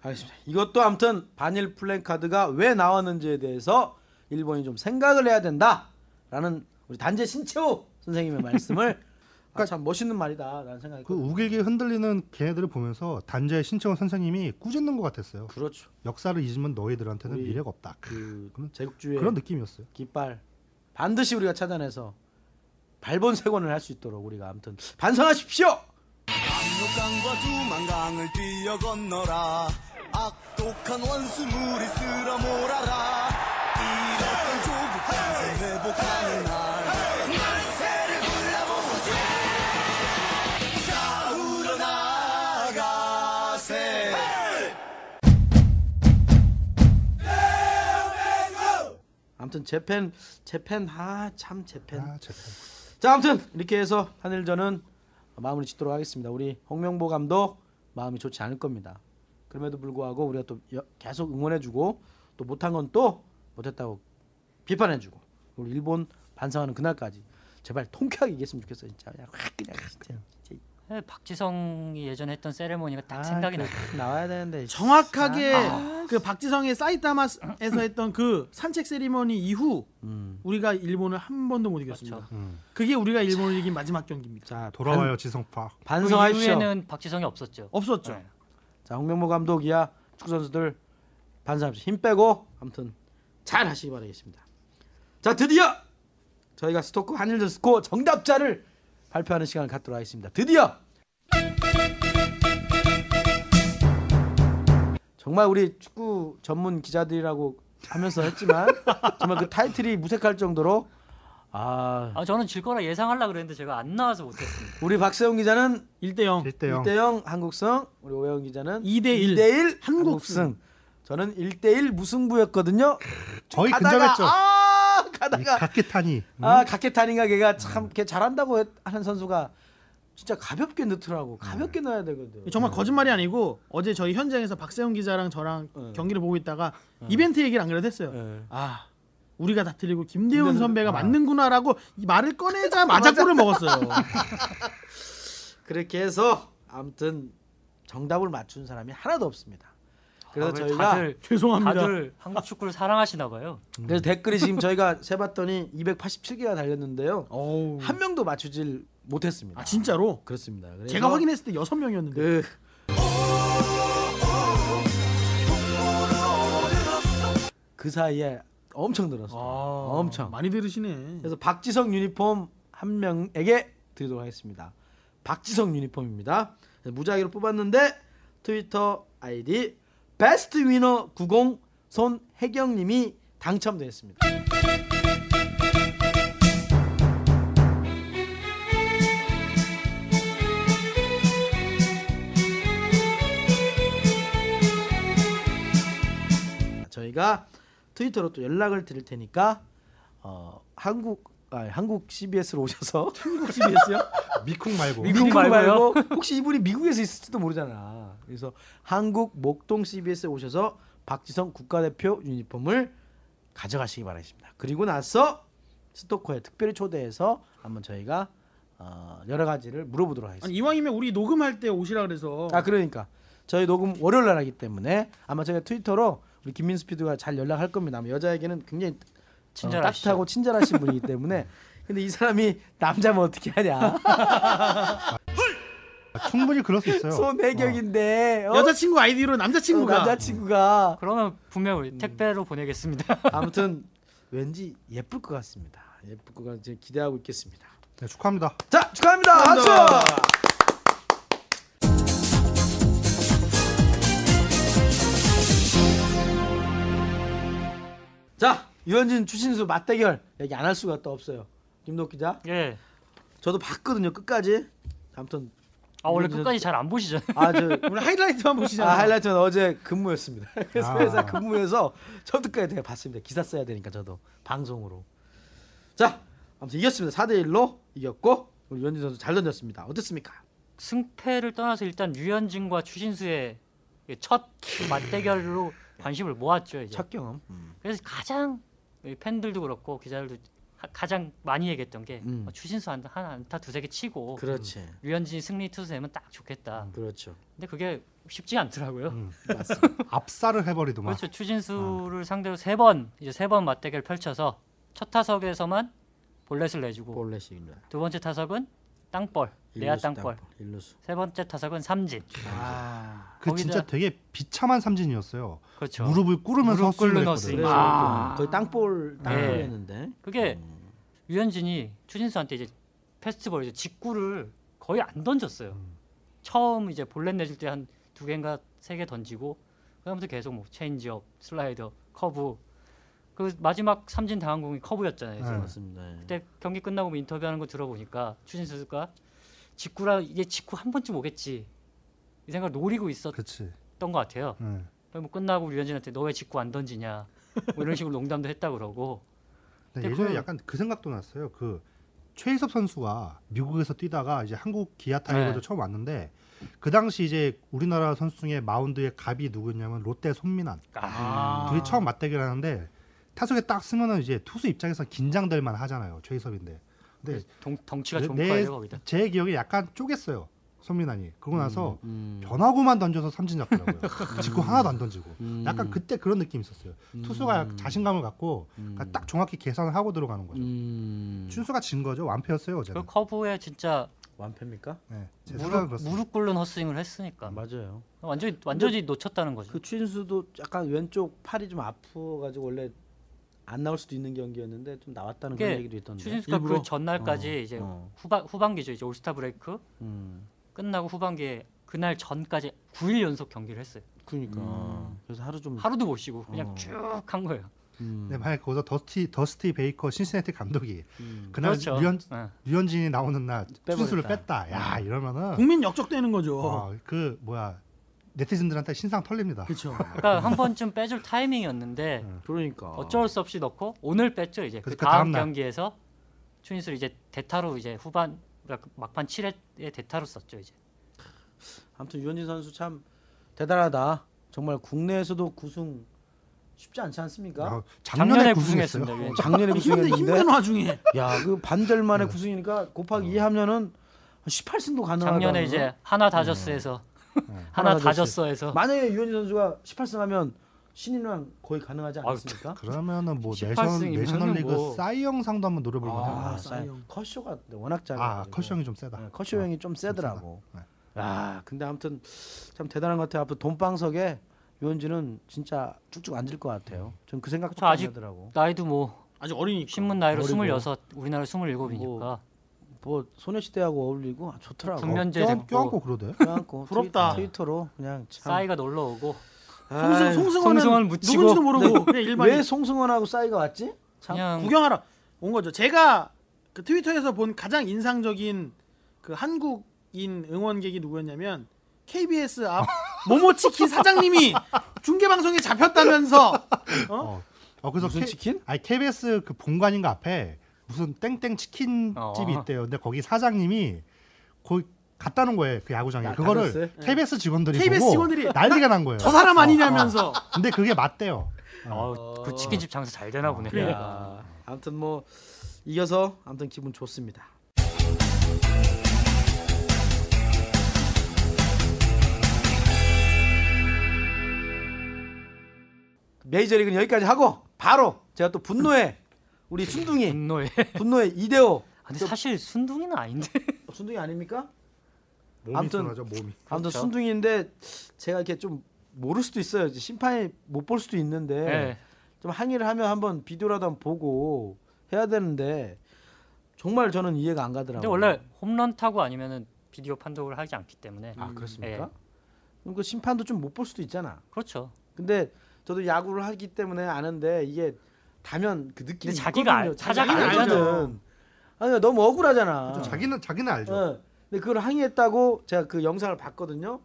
[SPEAKER 1] 알겠습니다. 이것도 아무튼 반일 플랜카드가 왜 나왔는지에 대해서 일본이 좀 생각을 해야 된다라는 우리 단재 신채호 선생님의 말씀을 참 멋있는 말이다라는 생각이
[SPEAKER 3] 그 우길기 흔들리는 걔네들을 보면서 단재 신채원 선생님이 꾸짖는 것 같았어요.
[SPEAKER 1] 그렇죠.
[SPEAKER 3] 역사를 잊으면 너희들한테는
[SPEAKER 1] 우리
[SPEAKER 3] 미래가 없다.
[SPEAKER 1] 그 제국주의
[SPEAKER 3] 그런 느낌이었어요.
[SPEAKER 1] 깃발 반드시 우리가 찾아내서 발본색원을 할 수 있도록 우리가 아무튼 반성하십시오.
[SPEAKER 5] 압록강과 두만강을 뛰어 건너라 악독한 원수물이 쓸어 몰아라 잃었던 조국 탄생 회복하는 날 만세를 불러보세 싸우러 나가세
[SPEAKER 1] 아무튼 재팬 참 재팬.
[SPEAKER 3] 아, 재팬.
[SPEAKER 1] 자, 아무튼 이렇게 해서 한일전은 마무리 짓도록 하겠습니다. 우리 홍명보 감독 마음이 좋지 않을 겁니다. 그럼에도 불구하고 우리가 또 계속 응원해주고 또 못한 건 또 못했다고 비판해주고 우리 일본 반성하는 그날까지 제발 통쾌하게 이겼으면 좋겠어 진짜. 확 그냥 진짜.
[SPEAKER 4] 네, 박지성이 예전에 했던 세레모니가 딱 생각이 나요.
[SPEAKER 1] 나와야 되는데
[SPEAKER 2] 정확하게 그 박지성의 사이타마에서 했던 그 산책 세리머니 이후 우리가 일본을 한 번도 못 이겼습니다.
[SPEAKER 4] 그렇죠.
[SPEAKER 2] 그게 우리가 일본을 이긴 마지막 경기입니다.
[SPEAKER 1] 자
[SPEAKER 3] 돌아와요 지성파.
[SPEAKER 4] 그
[SPEAKER 1] 반성하십시오.
[SPEAKER 4] 이후에는 박지성이 없었죠.
[SPEAKER 2] 없었죠.
[SPEAKER 4] 네.
[SPEAKER 1] 자 홍명보 감독 이하 축구 선수들 반성합시다. 힘 빼고 아무튼 잘 하시기 바라겠습니다. 자 드디어 저희가 스토크 한일전 스코어 정답자를 발표하는 시간을 갖도록 하겠습니다. 드디어 정말 우리 축구 전문 기자들이라고 하면서 했지만 정말 그 타이틀이 무색할 정도로
[SPEAKER 4] 저는 질 거라 예상하려고 그랬는데 제가 안 나와서 못했습니다.
[SPEAKER 1] 우리 박세웅 기자는
[SPEAKER 2] 1대0.
[SPEAKER 3] 1대0.
[SPEAKER 1] 1대0 한국승, 우리 오해영 기자는
[SPEAKER 2] 2대1
[SPEAKER 1] 2대1
[SPEAKER 2] 한국승.
[SPEAKER 1] 한국승. 저는 1대1 무승부였거든요.
[SPEAKER 3] 거의
[SPEAKER 1] 가다가
[SPEAKER 3] 근접했죠.
[SPEAKER 1] 가다가
[SPEAKER 3] 각기타니.
[SPEAKER 1] 가케타니가 걔가 참 걔 잘한다고 하는 선수가 진짜 가볍게 넣더라고. 가볍게 넣어야 되거든.
[SPEAKER 2] 정말 거짓말이 아니고 어제 저희 현장에서 박세훈 기자랑 저랑 경기를 보고 있다가 이벤트 얘기를 안 그래도 했어요. 아 우리가 다 틀리고 김대훈 선배가 맞는구나라고 이 말을 꺼내자마자 골을 먹었어요.
[SPEAKER 1] 그렇게 해서 아무튼 정답을 맞춘 사람이 하나도 없습니다. 그래서
[SPEAKER 4] 왜
[SPEAKER 1] 저희가
[SPEAKER 2] 죄송합니다.
[SPEAKER 4] 다들 한국 축구를 사랑하시나 봐요.
[SPEAKER 1] 그래서 댓글이 지금 저희가 세봤더니 287개가 달렸는데요.
[SPEAKER 2] 어우.
[SPEAKER 1] 한 명도 맞추질 못했습니다.
[SPEAKER 2] 아 진짜로?
[SPEAKER 1] 그렇습니다. 그래서
[SPEAKER 2] 제가 확인했을 때 6명이었는데.
[SPEAKER 1] 그 그 사이에 엄청 늘었어요. 엄청.
[SPEAKER 2] 많이 들으시네.
[SPEAKER 1] 그래서 박지성 유니폼 한 명에게 드리도록 하겠습니다. 박지성 유니폼입니다. 무작위로 뽑았는데 트위터 아이디 베스트 위너 90 손혜경님이 당첨되었습니다. 저희가 트위터로 또 연락을 드릴 테니까 한국 CBS로 오셔서
[SPEAKER 2] 한국 CBS요?
[SPEAKER 3] 미국 말고.
[SPEAKER 1] 미국
[SPEAKER 4] 말고요?
[SPEAKER 1] 말고 혹시 이분이 미국에서 있을지도 모르잖아. 그래서 한국 목동 CBS에 오셔서 박지성 국가대표 유니폼을 가져가시기 바라겠습니다. 그리고 나서 스토커에 특별히 초대해서 한번 저희가 여러 가지를 물어보도록 하겠습니다.
[SPEAKER 2] 아니, 이왕이면 우리 녹음할 때 오시라 그래서.
[SPEAKER 1] 그러니까 저희 녹음 월요일 날 하기 때문에 아마 저희가 트위터로 우리 김민수 PD가 잘 연락할 겁니다. 아마 여자에게는 굉장히
[SPEAKER 4] 친절하시죠.
[SPEAKER 1] 따뜻하고 친절하신 분이기 때문에 근데 이 사람이 남자면 어떻게 하냐?
[SPEAKER 3] 충분히 그럴 수 있어요.
[SPEAKER 1] 손혜경인데
[SPEAKER 2] 여자친구 아이디로 남자친구가.
[SPEAKER 1] 남자친구가
[SPEAKER 4] 그러면 분명 우리 택배로 보내겠습니다.
[SPEAKER 1] 아무튼 왠지 예쁠 것 같습니다. 예쁠 것 같아 기대하고 있겠습니다.
[SPEAKER 3] 네, 축하합니다.
[SPEAKER 1] 자 축하합니다. 박수. 자 유현진 추신수 맞대결 얘기 안 할 수가 또 없어요. 김덕 기자.
[SPEAKER 4] 예.
[SPEAKER 1] 저도 봤거든요 끝까지. 아무튼
[SPEAKER 4] 원래
[SPEAKER 1] 유현진
[SPEAKER 4] 끝까지 잘 안 보시잖아요.
[SPEAKER 2] 우리 하이라이트만 보시잖아요.
[SPEAKER 1] 하이라이트는 어제 근무였습니다. 그래서
[SPEAKER 3] 아.
[SPEAKER 1] 회사 근무해서 저도까지 제가 봤습니다. 기사 써야 되니까 저도 방송으로. 자 아무튼 이겼습니다. 4대1로 이겼고 우리 유현진 선수 잘 던졌습니다. 어땠습니까?
[SPEAKER 4] 승패를 떠나서 일단 유현진과 추신수의 첫 맞대결로 관심을 모았죠. 이제.
[SPEAKER 1] 첫 경험.
[SPEAKER 4] 그래서 가장 팬들도 그렇고 기자들도 가장 많이 얘기했던 게 추신수 한 안타 두세 개 치고
[SPEAKER 1] 그렇지.
[SPEAKER 4] 유현진이 승리 투수 되면 딱 좋겠다.
[SPEAKER 1] 그렇죠.
[SPEAKER 4] 근데 그게 쉽지 않더라고요.
[SPEAKER 1] 맞습니다.
[SPEAKER 3] 압살을 해버리더만.
[SPEAKER 4] 그렇죠. 추신수를 상대로 세 번 맞대결 펼쳐서 첫 타석에서만 볼넷을 내주고
[SPEAKER 1] 볼넷이군요.
[SPEAKER 4] 두 번째 타석은 땅볼, 내야 땅볼.
[SPEAKER 1] 일루수.
[SPEAKER 4] 세 번째 타석은 삼진.
[SPEAKER 3] 그
[SPEAKER 4] 거기다-
[SPEAKER 3] 진짜 되게 비참한 삼진이었어요.
[SPEAKER 4] 그렇죠.
[SPEAKER 3] 무릎을 꿇으면서
[SPEAKER 4] 무릎 꿇는
[SPEAKER 3] 헛스윙을
[SPEAKER 4] 헛스윙.
[SPEAKER 3] 했거든요.
[SPEAKER 1] 거의
[SPEAKER 4] 네.
[SPEAKER 1] 땅볼이었는데.
[SPEAKER 4] 그게 유현진이 추신수한테 이제 페스티벌 이제 직구를 거의 안 던졌어요. 처음 이제 볼넷 내줄 때 한 2개인가 3개 던지고 그다음부터 계속 뭐 체인지업, 슬라이더, 커브. 그 마지막 삼진 당한 공이 커브였잖아요.
[SPEAKER 3] 네.
[SPEAKER 1] 맞습니다. 예.
[SPEAKER 4] 그때 경기 끝나고 뭐 인터뷰하는 거 들어보니까 추신 선수가 직구라 이제 직구 한 번쯤 오겠지 이 생각을 노리고 있었던
[SPEAKER 3] 그렇지.
[SPEAKER 4] 것 같아요. 뭐 끝나고 류현진한테 너 왜 직구 안 던지냐 뭐 이런 식으로 농담도 했다 그러고.
[SPEAKER 3] 근데 예전에 약간 그 생각도 났어요. 그 최희섭 선수가 미국에서 뛰다가 이제 한국 기아 타이거즈
[SPEAKER 4] 네.
[SPEAKER 3] 처음 왔는데 그 당시 이제 우리나라 선수 중에 마운드의 갑이 누구였냐면 롯데 손민환. 둘이 처음 맞대결하는데 타석에 딱 쓰면은 이제 투수 입장에서 긴장될 만 하잖아요. 최희섭인데. 근데
[SPEAKER 4] 덩치가 좀 커요 거기다.
[SPEAKER 3] 제 기억에 약간 쪼갰어요. 손민환이. 그러고 나서 변화구만 던져서 삼진 잡더라고요. 직구 하나도 안 던지고. 약간 그때 그런 느낌이 있었어요. 투수가 자신감을 갖고 딱 정확히 계산을 하고 들어가는 거죠. 춘수가 진 거죠. 완패였어요 어제는.
[SPEAKER 4] 그 커브에 진짜
[SPEAKER 1] 완패입니까?
[SPEAKER 3] 네, 제 생각은 그렇습니다.
[SPEAKER 4] 무릎 꿇는 헛스윙을 했으니까
[SPEAKER 1] 맞아요.
[SPEAKER 4] 완전히 놓쳤다는 거죠.
[SPEAKER 1] 그 추신수도 약간 왼쪽 팔이 좀 아파가지고 원래 안 나올 수도 있는 경기였는데 좀 나왔다는 그런 얘기도 있던데.
[SPEAKER 4] 추신수가
[SPEAKER 1] 일부러?
[SPEAKER 4] 그 전날까지 이제
[SPEAKER 1] 어.
[SPEAKER 4] 후반기죠. 이제 올스타 브레이크 끝나고 후반기에 그날 전까지 9일 연속 경기를 했어요.
[SPEAKER 1] 그러니까 그래서 하루 좀
[SPEAKER 4] 하루도 못 쉬고 그냥 쭉 한 거예요.
[SPEAKER 3] 네, 만약 거기서 더스티 베이커 신시내티 감독이 그날
[SPEAKER 4] 그렇죠.
[SPEAKER 3] 류현진이 나오는 날
[SPEAKER 1] 빼버렸다.
[SPEAKER 3] 춘수를 뺐다. 야 이러면은
[SPEAKER 2] 국민 역적되는 거죠.
[SPEAKER 3] 그 뭐야 네티즌들한테 신상 털립니다.
[SPEAKER 2] 그렇죠.
[SPEAKER 4] 그러니까 한 번쯤 빼줄 타이밍이었는데
[SPEAKER 1] 그러니까
[SPEAKER 4] 어쩔 수 없이 넣고 오늘 뺐죠. 이제 그
[SPEAKER 3] 그래서 그
[SPEAKER 4] 다음
[SPEAKER 3] 다음 날.
[SPEAKER 4] 경기에서 추신수를 이제 대타로 이제 후반 그러니까 막판 7회에 대타로 썼죠. 이제
[SPEAKER 1] 아무튼 유현진 선수 참 대단하다. 정말 국내에서도 구승 쉽지 않지 않습니까?
[SPEAKER 3] 작년에
[SPEAKER 4] 구승했습니다.
[SPEAKER 3] 구승했어요.
[SPEAKER 4] 유현진.
[SPEAKER 1] 작년에
[SPEAKER 2] 힘든
[SPEAKER 1] 구승했는데
[SPEAKER 2] 와중에
[SPEAKER 1] 야, 그 반절 만에 구승이니까 곱하기 2 하면은 18승도 가능하다.
[SPEAKER 4] 작년에 이제 하나 다저스에서 하나 다저스에서
[SPEAKER 1] 만약에 유현진 선수가 18승 하면 신인왕 거의 가능하지 않습니까?
[SPEAKER 3] 그러면은 뭐
[SPEAKER 4] 18승 이면은
[SPEAKER 3] 내셔널리그
[SPEAKER 4] 뭐.
[SPEAKER 3] 싸이영상도 한번 노려볼 만하죠.
[SPEAKER 2] 싸이영.
[SPEAKER 1] 커쇼가 워낙 잘해.
[SPEAKER 3] 커쇼형이 좀 세다.
[SPEAKER 1] 커쇼 형이 좀 세더라고.
[SPEAKER 3] 네.
[SPEAKER 1] 야, 근데 아무튼 참 대단한 것 같아요. 앞으로 돈방석에 유현진은 진짜 쭉쭉 앉을 것 같아요. 전 그 생각도 안
[SPEAKER 4] 아직
[SPEAKER 1] 하더라고.
[SPEAKER 4] 나이도 뭐
[SPEAKER 2] 아직 어리니까.
[SPEAKER 4] 신문 나이로
[SPEAKER 1] 어리고.
[SPEAKER 4] 26, 우리나라 27이니까
[SPEAKER 1] 뭐 소녀시대하고 어울리고 좋더라고.
[SPEAKER 4] 군면제
[SPEAKER 3] 껴안고
[SPEAKER 4] 됐고
[SPEAKER 3] 그러대.
[SPEAKER 1] 껴안고
[SPEAKER 2] 부럽다.
[SPEAKER 1] 트위터로 그냥 참.
[SPEAKER 4] 싸이가 놀러 오고
[SPEAKER 1] 아이,
[SPEAKER 2] 송승헌은
[SPEAKER 4] 송승헌 묻히고.
[SPEAKER 2] 누군지도 모르고 그냥 일반인
[SPEAKER 1] 왜 송승헌하고 싸이가 왔지? 참.
[SPEAKER 4] 그냥
[SPEAKER 2] 구경하러 온 거죠. 제가 그 트위터에서 본 가장 인상적인 그 한국인 응원객이 누구였냐면 KBS 앞 모모치킨 사장님이 중계 방송에 잡혔다면서
[SPEAKER 3] 그래서
[SPEAKER 1] 무슨 치킨?
[SPEAKER 3] 아니 KBS 그 본관인가 앞에 무슨 땡땡 치킨집이 있대요. 근데 거기 사장님이 거기 갖다 놓은 거예요. 그 야구장에.
[SPEAKER 1] 야,
[SPEAKER 3] 그거를
[SPEAKER 1] 닫았어요?
[SPEAKER 3] KBS 직원들이
[SPEAKER 2] KBS
[SPEAKER 3] 보고
[SPEAKER 2] 직원들이
[SPEAKER 3] 난리가 난 거예요.
[SPEAKER 2] 저 사람 아니냐면서
[SPEAKER 3] 근데 그게 맞대요.
[SPEAKER 4] 그 치킨집 장사 잘 되나 보네.
[SPEAKER 1] 야, 아무튼 뭐 이겨서 아무튼 기분 좋습니다. 메이저리그는 여기까지 하고 바로 제가 또 분노의 우리 순둥이 분노의 이대호.
[SPEAKER 4] 근데 사실 순둥이는 아닌데.
[SPEAKER 1] 순둥이 아닙니까?
[SPEAKER 3] 몸이
[SPEAKER 1] 아무튼-
[SPEAKER 3] 순하죠, 몸이.
[SPEAKER 1] 아무튼
[SPEAKER 4] 그렇죠.
[SPEAKER 1] 순둥이인데 제가 이렇게 좀 모를 수도 있어요. 이제 심판이 못 볼 수도 있는데
[SPEAKER 4] 네.
[SPEAKER 1] 좀 항의를 하면 한번 비디오라도 한번 보고 해야 되는데 정말 저는 이해가 안 가더라고요.
[SPEAKER 4] 근데 원래 홈런 타고 아니면은 비디오 판독을 하지 않기 때문에.
[SPEAKER 1] 아 그렇습니까?
[SPEAKER 4] 네.
[SPEAKER 1] 그럼 그 심판도 좀 못 볼 수도 있잖아.
[SPEAKER 4] 그렇죠.
[SPEAKER 1] 근데 저도 야구를 하기 때문에 아는데 이게 다면 그 느낌이
[SPEAKER 4] 근데 자기가
[SPEAKER 1] 있거든요.
[SPEAKER 4] 타자가
[SPEAKER 1] 자기가
[SPEAKER 2] 알죠.
[SPEAKER 1] 알거든. 아니 너무 억울하잖아.
[SPEAKER 3] 좀 자기는 알죠.
[SPEAKER 1] 근데 그걸 항의했다고 제가 그 영상을 봤거든요.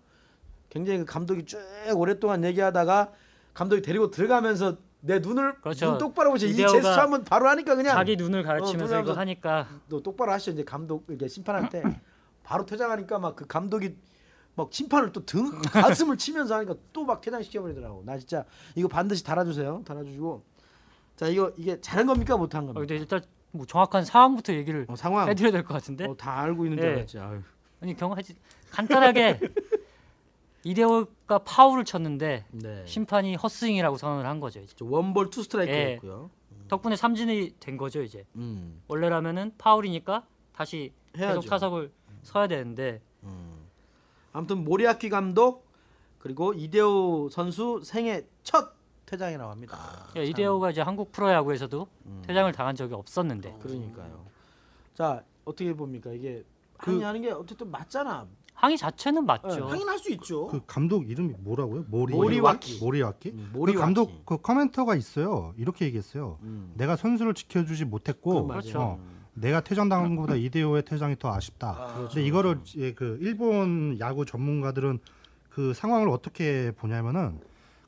[SPEAKER 1] 굉장히 그 감독이 쭉 오랫동안 얘기하다가 감독이 데리고 들어가면서 내 눈을
[SPEAKER 4] 그렇죠.
[SPEAKER 1] 눈 똑바로 보시. 이
[SPEAKER 4] 이대호가
[SPEAKER 1] 제스처 한번 바로 하니까 그냥
[SPEAKER 4] 자기 눈을 가르치면서
[SPEAKER 1] 눈을
[SPEAKER 4] 이거
[SPEAKER 1] 하면서
[SPEAKER 4] 하니까
[SPEAKER 1] 너 똑바로 하시죠. 이제 감독 이게 심판한테 바로 퇴장하니까 막 그 감독이 막 심판을 또 등 가슴을 치면서 하니까 또 막 퇴장시켜 버리더라고. 나 진짜 이거 반드시 달아주세요. 달아주시고 자 이게 잘한 겁니까 못한 겁니까?
[SPEAKER 4] 근데 일단 뭐 정확한 상황부터 얘기를
[SPEAKER 1] 상황
[SPEAKER 4] 해드려야 될 것 같은데.
[SPEAKER 1] 다 알고 있는 줄
[SPEAKER 4] 네.
[SPEAKER 1] 알았지. 아유.
[SPEAKER 4] 아니 간단하게 이대호가 파울을 쳤는데
[SPEAKER 1] 네.
[SPEAKER 4] 심판이 헛스윙이라고 선언을 한 거죠. 이제.
[SPEAKER 1] 원볼 투 스트라이크였고요.
[SPEAKER 4] 덕분에 삼진이 된 거죠. 이제 원래라면은 파울이니까 다시
[SPEAKER 1] 해야죠.
[SPEAKER 4] 계속 타석을 서야 되는데
[SPEAKER 1] 아무튼 모리아키 감독 그리고 이대호 선수 생애 첫 퇴장이라고 합니다.
[SPEAKER 4] 이대호가 이제 한국 프로야구에서도 퇴장을 당한 적이 없었는데
[SPEAKER 1] 그러니까요. 자 어떻게 봅니까 이게 항의하는 게 어쨌든 맞잖아.
[SPEAKER 4] 항의 자체는 맞죠.
[SPEAKER 2] 확인할 수 있죠.
[SPEAKER 3] 그 감독 이름이 뭐라고요?
[SPEAKER 1] 모리와키.
[SPEAKER 3] 모리와키?
[SPEAKER 1] 모리와키.
[SPEAKER 3] 그 감독 그 커멘터가 있어요. 이렇게 얘기했어요. 내가 선수를 지켜주지 못했고,
[SPEAKER 4] 그렇죠.
[SPEAKER 3] 내가 퇴장당한 것보다 이대호의 퇴장이 더 아쉽다. 근데 이거를 이제 그 일본 야구 전문가들은 그 상황을 어떻게 보냐면은,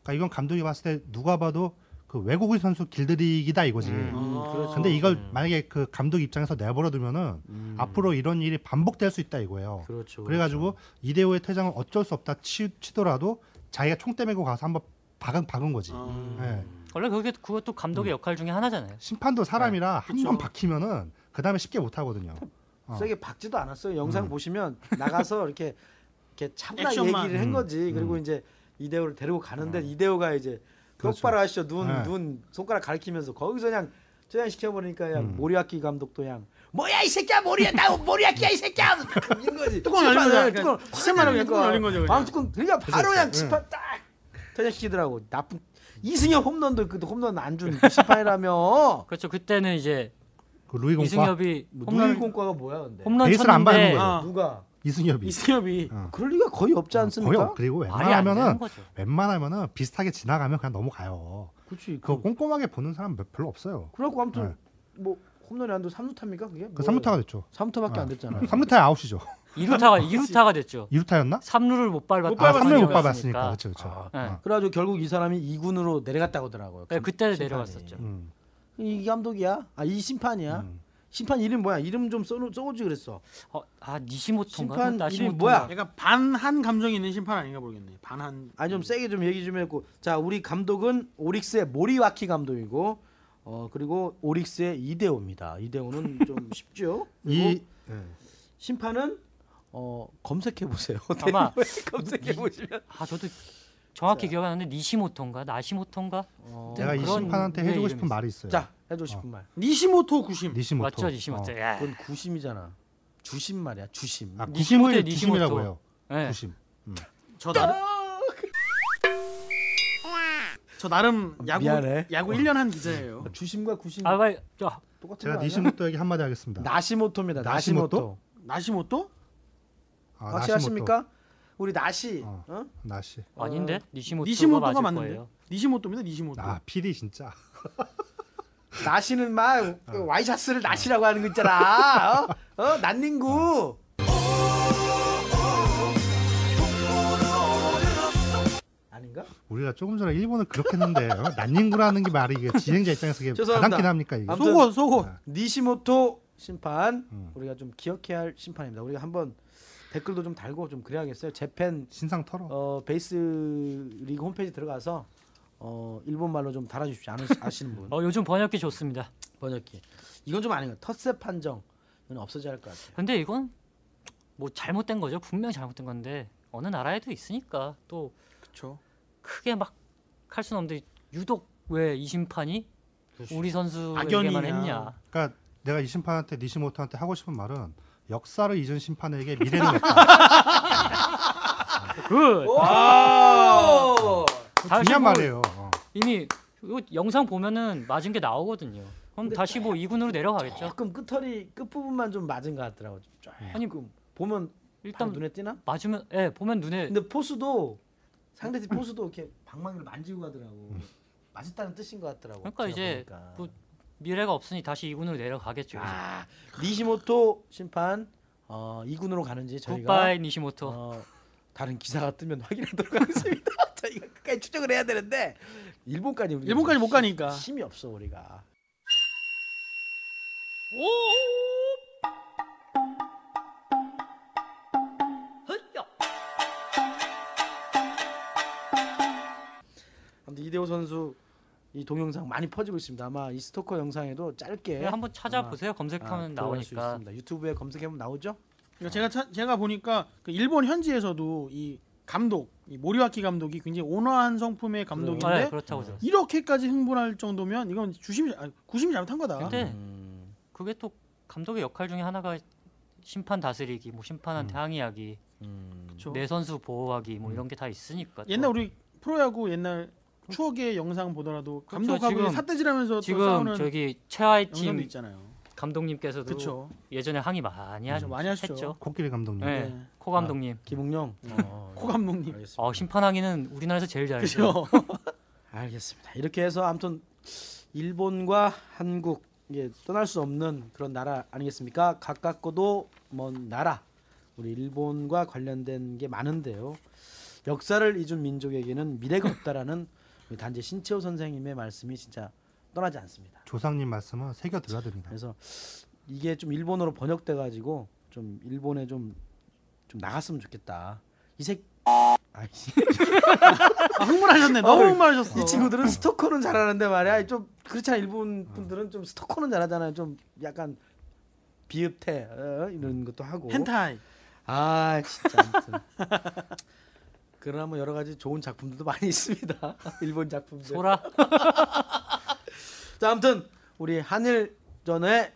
[SPEAKER 3] 그러니까 이건 감독이 봤을 때 누가 봐도 그 외국인 선수 길들이기다 이거지.
[SPEAKER 1] 그렇죠.
[SPEAKER 3] 근데 이걸 만약에 그 감독 입장에서 내버려두면은 앞으로 이런 일이 반복될 수 있다 이거예요.
[SPEAKER 1] 그렇죠.
[SPEAKER 3] 그래가지고 이대호의 퇴장은 어쩔 수 없다 치더라도 자기가 총대 메고 가서 한번 박은 거지. 예.
[SPEAKER 4] 원래 그것도 감독의 역할 중에 하나잖아요.
[SPEAKER 3] 심판도 사람이라 한
[SPEAKER 2] 그쵸.
[SPEAKER 3] 번 박히면은 그 다음에 쉽게 못 하거든요.
[SPEAKER 1] 세게 박지도 않았어요. 영상 보시면 나가서 이렇게 차분하게
[SPEAKER 2] 액션만.
[SPEAKER 1] 얘기를 한 거지. 그리고 이제 이대호를 데리고 가는데 이대호가 이제
[SPEAKER 3] 그렇죠.
[SPEAKER 1] 똑바로 하시죠.
[SPEAKER 3] 네.
[SPEAKER 1] 눈 손가락 가리키면서 거기서 그냥 저냥 시켜버리니까 그냥 모리아키 감독도 그냥 뭐야 이 새끼야 모리아키야 이 새끼야 이런 거지.
[SPEAKER 2] 뚜껑 열린 거죠.
[SPEAKER 1] 뚜껑
[SPEAKER 2] 시체만 하고 뚜껑 열린 거죠. 그냥.
[SPEAKER 1] 방뚜껑 그냥 바로 그냥 심판 딱 퇴장시키더라고. 나쁜 이승엽 홈런도 그 홈런 안 준 심판이라며.
[SPEAKER 4] 그렇죠. 그때는 이제
[SPEAKER 3] 그 루이 공과
[SPEAKER 4] 이승엽이
[SPEAKER 1] 누이 공과가 뭐야 근데?
[SPEAKER 4] 홈런
[SPEAKER 3] 베이스를 안 밟는
[SPEAKER 4] 쳤는데
[SPEAKER 3] 거예요.
[SPEAKER 1] 누가?
[SPEAKER 3] 이승엽이.
[SPEAKER 2] 이승엽이
[SPEAKER 1] 그럴 리가 거의 없지 않습니까?
[SPEAKER 3] 거의 그리고
[SPEAKER 4] 말이 안 되는
[SPEAKER 3] 웬만하면은
[SPEAKER 4] 거죠.
[SPEAKER 3] 비슷하게 지나가면 그냥 넘어가요.
[SPEAKER 1] 그렇지.
[SPEAKER 3] 그거 꼼꼼하게 보는 사람 별로 없어요.
[SPEAKER 1] 그래갖고 아무튼
[SPEAKER 3] 네.
[SPEAKER 1] 뭐 홈런이 안 돼도 3루타입니까 그게?
[SPEAKER 3] 그 3루타가 됐죠.
[SPEAKER 1] 3루타밖에 안 됐잖아.
[SPEAKER 3] 3루타에 아웃이죠.
[SPEAKER 4] 2루타가 됐죠.
[SPEAKER 3] 2루타였나?
[SPEAKER 4] 3루를 못 밟았다.
[SPEAKER 2] 못 밟았으니까.
[SPEAKER 3] 3루 못 밟았으니까. 그렇죠. 그렇죠.
[SPEAKER 4] 네.
[SPEAKER 1] 그래가지고 결국 이 사람이 2군으로 내려갔다고 하더라고요.
[SPEAKER 4] 네, 그때
[SPEAKER 1] 심판이.
[SPEAKER 4] 내려갔었죠.
[SPEAKER 1] 이 감독이야? 이 심판이야? 심판 이름 뭐야? 이름 좀 써오지 그랬어.
[SPEAKER 4] 니시모토인가?
[SPEAKER 1] 심판
[SPEAKER 4] 나시모토인가?
[SPEAKER 1] 이름이 뭐야?
[SPEAKER 2] 약간 반한 감정이 있는 심판 아닌가 모르겠네. 반한.
[SPEAKER 1] 아니 좀 세게 좀 얘기 좀 했고. 자 우리 감독은 오릭스의 모리와키 감독이고 그리고 오릭스의 이대호입니다. 이대호는 좀 쉽죠? 그리고 심판은 검색해 보세요.
[SPEAKER 4] 아마
[SPEAKER 1] 검색해 보시면
[SPEAKER 4] 저도 정확히 기억 안 나는데 니시모토인가? 나시모토인가?
[SPEAKER 3] 내가 이
[SPEAKER 4] 그런
[SPEAKER 3] 심판한테
[SPEAKER 4] 류의
[SPEAKER 3] 해주고 싶은
[SPEAKER 4] 이름이
[SPEAKER 3] 말이 있어요.
[SPEAKER 1] 자 해주고 싶은 말.
[SPEAKER 2] 니시모토 구심.
[SPEAKER 3] 니시모토.
[SPEAKER 4] 맞죠, 니시모토. 예.
[SPEAKER 1] 그건 구심이잖아. 주심 말이야. 주심.
[SPEAKER 4] 니시모토예요,
[SPEAKER 3] 구심을 구심이라고 해요.
[SPEAKER 4] 네.
[SPEAKER 3] 구심.
[SPEAKER 2] 저 나름
[SPEAKER 1] 미안해.
[SPEAKER 2] 야구 1년 한 기자예요.
[SPEAKER 1] 주심과 구심
[SPEAKER 4] 빨리
[SPEAKER 1] 똑같은
[SPEAKER 3] 제가
[SPEAKER 1] 거 아니야?
[SPEAKER 3] 니시모토 얘기 한마디 하겠습니다.
[SPEAKER 1] 나시모토입니다.
[SPEAKER 3] 나시모토?
[SPEAKER 2] 나시모토?
[SPEAKER 1] 확실하십니까? 우리 나시.
[SPEAKER 3] 나시.
[SPEAKER 4] 아닌데 니시모토가
[SPEAKER 2] 니시모토가
[SPEAKER 4] 맞을
[SPEAKER 2] 맞는데.
[SPEAKER 4] 거예요.
[SPEAKER 2] 니시모토입니다. 니시모토.
[SPEAKER 3] PD 진짜.
[SPEAKER 1] 나시는 막 와이셔츠를 나시라고 하는 거 있잖아. 난닝구. 아닌가?
[SPEAKER 3] 우리가 조금 전에 일본을 그렇게 했는데 난닝구라는 게 말이 이게 진행자 입장에서 이게
[SPEAKER 1] 죄송합니다.
[SPEAKER 3] 가당키나 합니까 이게?
[SPEAKER 1] 아무튼
[SPEAKER 2] 속옷.
[SPEAKER 1] 니시모토 심판 우리가 좀 기억해야 할 심판입니다. 우리가 한번 댓글도 좀 달고 좀 그래야겠어요. 재팬
[SPEAKER 3] 신상 털어.
[SPEAKER 1] 베이스 리그 홈페이지 들어가서 일본 말로 좀 달아주십시오. 아시는 분
[SPEAKER 4] 요즘 번역기 좋습니다.
[SPEAKER 1] 번역기. 이건 좀 아닌 것 같아요. 텃세 판정은 없어져야 할 것 같아요.
[SPEAKER 4] 근데 이건 뭐 잘못된 거죠. 분명 잘못된 건데 어느 나라에도 있으니까 또
[SPEAKER 2] 그렇죠.
[SPEAKER 4] 크게 막 할 수는 없는데 유독 왜 이 심판이 우리 선수에게만
[SPEAKER 2] 악연이냐.
[SPEAKER 4] 했냐.
[SPEAKER 3] 그러니까 내가 이 심판한테 니시모토한테 하고 싶은 말은 역사를 잊은 심판에게 미래는 없다.
[SPEAKER 1] 오!
[SPEAKER 4] 다시
[SPEAKER 3] 중요한
[SPEAKER 4] 뭐
[SPEAKER 3] 말이에요.
[SPEAKER 4] 이미 이거 영상 보면은 맞은 게 나오거든요. 그럼 다시 뭐 2군으로 내려가겠죠.
[SPEAKER 1] 조금 끝 부분만 좀 맞은 것 같더라고.
[SPEAKER 4] 아니
[SPEAKER 1] 보면
[SPEAKER 4] 일단
[SPEAKER 1] 눈에 띄나?
[SPEAKER 4] 맞으면 보면 눈에
[SPEAKER 1] 근데 포수도 상대팀 포수도 이렇게 방망이를 만지고 가더라고. 맞았다는 뜻인 것 같더라고.
[SPEAKER 4] 그러니까
[SPEAKER 1] 제가
[SPEAKER 4] 이제
[SPEAKER 1] 보니까.
[SPEAKER 4] 뭐 미래가 없으니 다시 2군으로 내려가겠죠.
[SPEAKER 1] 니시모토 심판 2군으로 가는지 저희가
[SPEAKER 4] 굿바이 니시모토.
[SPEAKER 1] 다른 기사가 뜨면 확인하도록 하겠습니다. 저희가 끝까지 추적을 해야 되는데 일본까지
[SPEAKER 2] 못 가니까.
[SPEAKER 1] 힘이 없어 우리가. 아무튼 이대호 선수 이 동영상 많이 퍼지고 있습니다. 아마 이 스토커 영상에도 짧게
[SPEAKER 4] 한번 찾아보세요. 검색하면
[SPEAKER 1] 들어갈 수
[SPEAKER 4] 나오니까.
[SPEAKER 1] 있습니다. 유튜브에 검색하면 나오죠?
[SPEAKER 2] 그러니까 제가 보니까 그 일본 현지에서도 이 감독, 이 모리와키 감독이 굉장히 온화한 성품의 감독인데
[SPEAKER 4] 네, 그렇다고 들었어요.
[SPEAKER 2] 이렇게까지 흥분할 정도면 이건 구심이 잘못한 거다.
[SPEAKER 4] 근데 그게 또 감독의 역할 중에 하나가 심판 다스리기, 뭐 심판한테 항의하기,
[SPEAKER 2] 그쵸.
[SPEAKER 4] 내 선수 보호하기, 뭐 이런 게 다 있으니까. 또.
[SPEAKER 2] 옛날 우리 프로야구 옛날 추억의 영상 보더라도
[SPEAKER 4] 그렇죠.
[SPEAKER 2] 감독하고
[SPEAKER 4] 지금-
[SPEAKER 2] 삿대질하면서 또
[SPEAKER 4] 지금
[SPEAKER 2] 싸우는
[SPEAKER 4] 저기 최하위
[SPEAKER 2] 영상도
[SPEAKER 4] 팀
[SPEAKER 2] 있잖아요.
[SPEAKER 4] 감독님께서도
[SPEAKER 2] 그쵸.
[SPEAKER 4] 예전에 항의 많이
[SPEAKER 2] 많이 하시죠.
[SPEAKER 4] 했죠.
[SPEAKER 3] 코끼리 감독님.
[SPEAKER 4] 네. 코 감독님.
[SPEAKER 1] 김웅룡.
[SPEAKER 2] 코 감독님.
[SPEAKER 1] 알겠습니다.
[SPEAKER 4] 심판하기는 우리나라에서 제일 잘해요.
[SPEAKER 2] 그죠.
[SPEAKER 1] 알겠습니다. 이렇게 해서 아무튼 일본과 한국 이게 떠날 수 없는 그런 나라 아니겠습니까? 가깝고도 먼 나라. 우리 일본과 관련된 게 많은데요. 역사를 잊은 민족에게는 미래가 없다라는 우리 단재 신채호 선생님의 말씀이 진짜 떠나지 않습니다.
[SPEAKER 3] 조상님 말씀은 새겨 들어야 됩니다.
[SPEAKER 1] 그래서 이게 좀 일본어로 번역돼 가지고 좀 일본에 좀 나갔으면 좋겠다. 이색 아이씨.
[SPEAKER 2] 흥분하셨네. 너무 흥분하셨어.
[SPEAKER 1] 이 친구들은 스토커는 잘하는데 말이야. 좀 그렇잖아. 일본 분들은 좀 스토커는 잘하잖아요. 좀 약간 비읍태 이런 것도 하고.
[SPEAKER 2] 헨타이.
[SPEAKER 1] 아 진짜 아무튼. 그러나 뭐 여러 가지 좋은 작품들도 많이 있습니다. 일본 작품들.
[SPEAKER 4] 소라.
[SPEAKER 1] 자 아무튼 우리 한일전의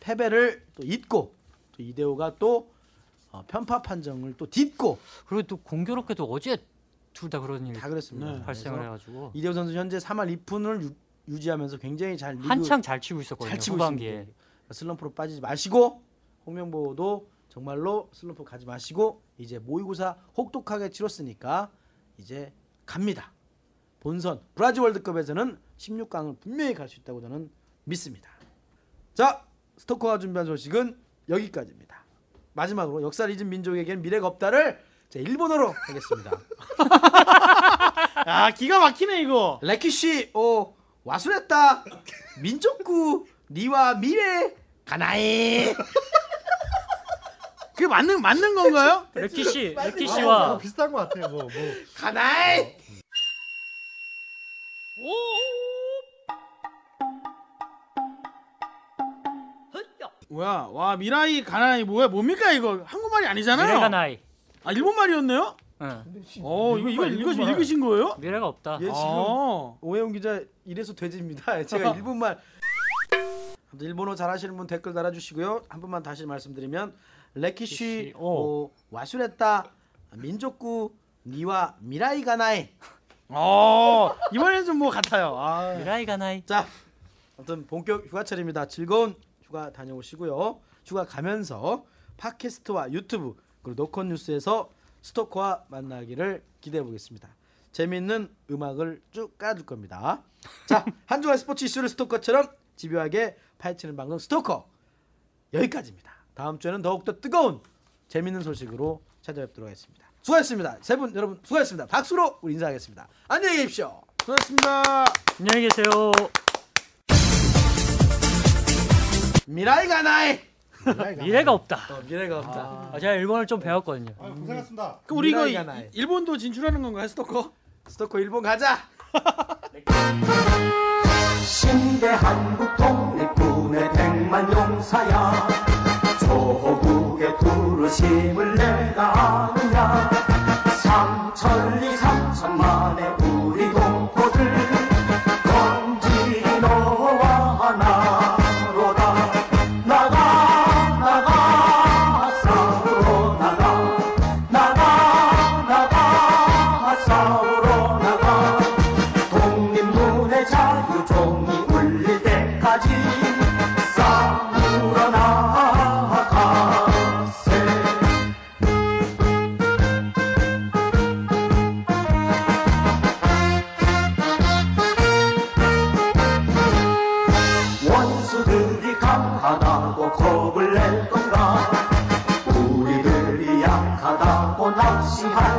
[SPEAKER 1] 패배를 또 잊고 또 이대호가 또 편파 판정을 또 딛고
[SPEAKER 4] 그리고 또 공교롭게도 어제 둘 다 그런 일이
[SPEAKER 1] 다 그랬습니다.
[SPEAKER 2] 네.
[SPEAKER 4] 발생을
[SPEAKER 1] 그래서
[SPEAKER 4] 해가지고
[SPEAKER 1] 이대호 선수 현재 3할 2푼을 유지하면서 굉장히 잘 리그
[SPEAKER 4] 한창 잘 치고 있었거든요.
[SPEAKER 1] 잘 치고
[SPEAKER 4] 후반기에.
[SPEAKER 1] 있습니다. 슬럼프로 빠지지 마시고 홍명보도 정말로 슬럼프 가지 마시고 이제 모의고사 혹독하게 치렀으니까 이제 갑니다. 본선 브라질 월드컵에서는 16강을 분명히 갈 수 있다고 저는 믿습니다. 자 스토커가 준비한 소식은 여기까지입니다. 마지막으로 역사를 잊은 민족에겐 미래가 없다를 제 일본어로 하겠습니다.
[SPEAKER 2] 야 기가 막히네 이거.
[SPEAKER 1] 레키시 오 와수랬다 민족구 니와 미래 가나이.
[SPEAKER 2] 그게 맞는 건가요?
[SPEAKER 4] 레키 씨와
[SPEAKER 3] 비슷한 것 같아요. 뭐.
[SPEAKER 1] 가나이.
[SPEAKER 2] 뭐야? 와 미라이 가나이 뭡니까 이거? 한국말이 아니잖아요.
[SPEAKER 4] 미래가 나이.
[SPEAKER 2] 아 일본 말이었네요?
[SPEAKER 4] 응.
[SPEAKER 2] 이거 읽으신 거예요?
[SPEAKER 4] 미래가 없다.
[SPEAKER 1] 얘 지금 오해영 기자 이래서 돼지입니다. 제가 일본말 일본어 잘하시는 분 댓글 달아주시고요. 한 번만 다시 말씀드리면 레키시 오 와슈레타 민족구 니와 미라이가 나이.
[SPEAKER 2] 이번에는 좀 뭐 같아요.
[SPEAKER 4] 미라이가 나이.
[SPEAKER 1] 자, 아무튼 본격 휴가철입니다. 즐거운 휴가 다녀오시고요. 휴가 가면서 팟캐스트와 유튜브 그리고 노컷 뉴스에서 스토커와 만나기를 기대해 보겠습니다. 재미있는 음악을 쭉 깔아줄 겁니다. 자, 한 주간 스포츠 이슈를 스토커처럼 집요하게 파헤치는 방송 스토커 여기까지입니다. 다음 주에는 더욱더 뜨거운 재미있는 소식으로 찾아뵙도록 하겠습니다. 수고하셨습니다. 세 분 여러분 수고하셨습니다. 박수로 우리 인사하겠습니다. 안녕히 계십시오.
[SPEAKER 2] 수고하셨습니다.
[SPEAKER 4] 안녕히 계세요.
[SPEAKER 1] 미라이가 나이.
[SPEAKER 4] 미래가 없다.
[SPEAKER 1] 미래가 없다.
[SPEAKER 4] 제가 일본어를 좀 배웠거든요.
[SPEAKER 3] 고생하셨습니다.
[SPEAKER 2] 그럼 우리 이거
[SPEAKER 1] 미라이가 나이.
[SPEAKER 2] 일본도 진출하는 건가요, 스토커?
[SPEAKER 1] 스토커 일본 가자.
[SPEAKER 6] 신대 한국 독립군의 백만 용사야 조국의 부르심을 내가 아느냐 삼천리 삼천만의 우리 동포들 건지 너와 나로다 나가 싸우러 나가 싸우러 나가 독립문의 자유종이 울릴 때까지 싸우러 나가세 원수들이 강하다고 겁을 낼 건가 우리들이 약하다고 낙심할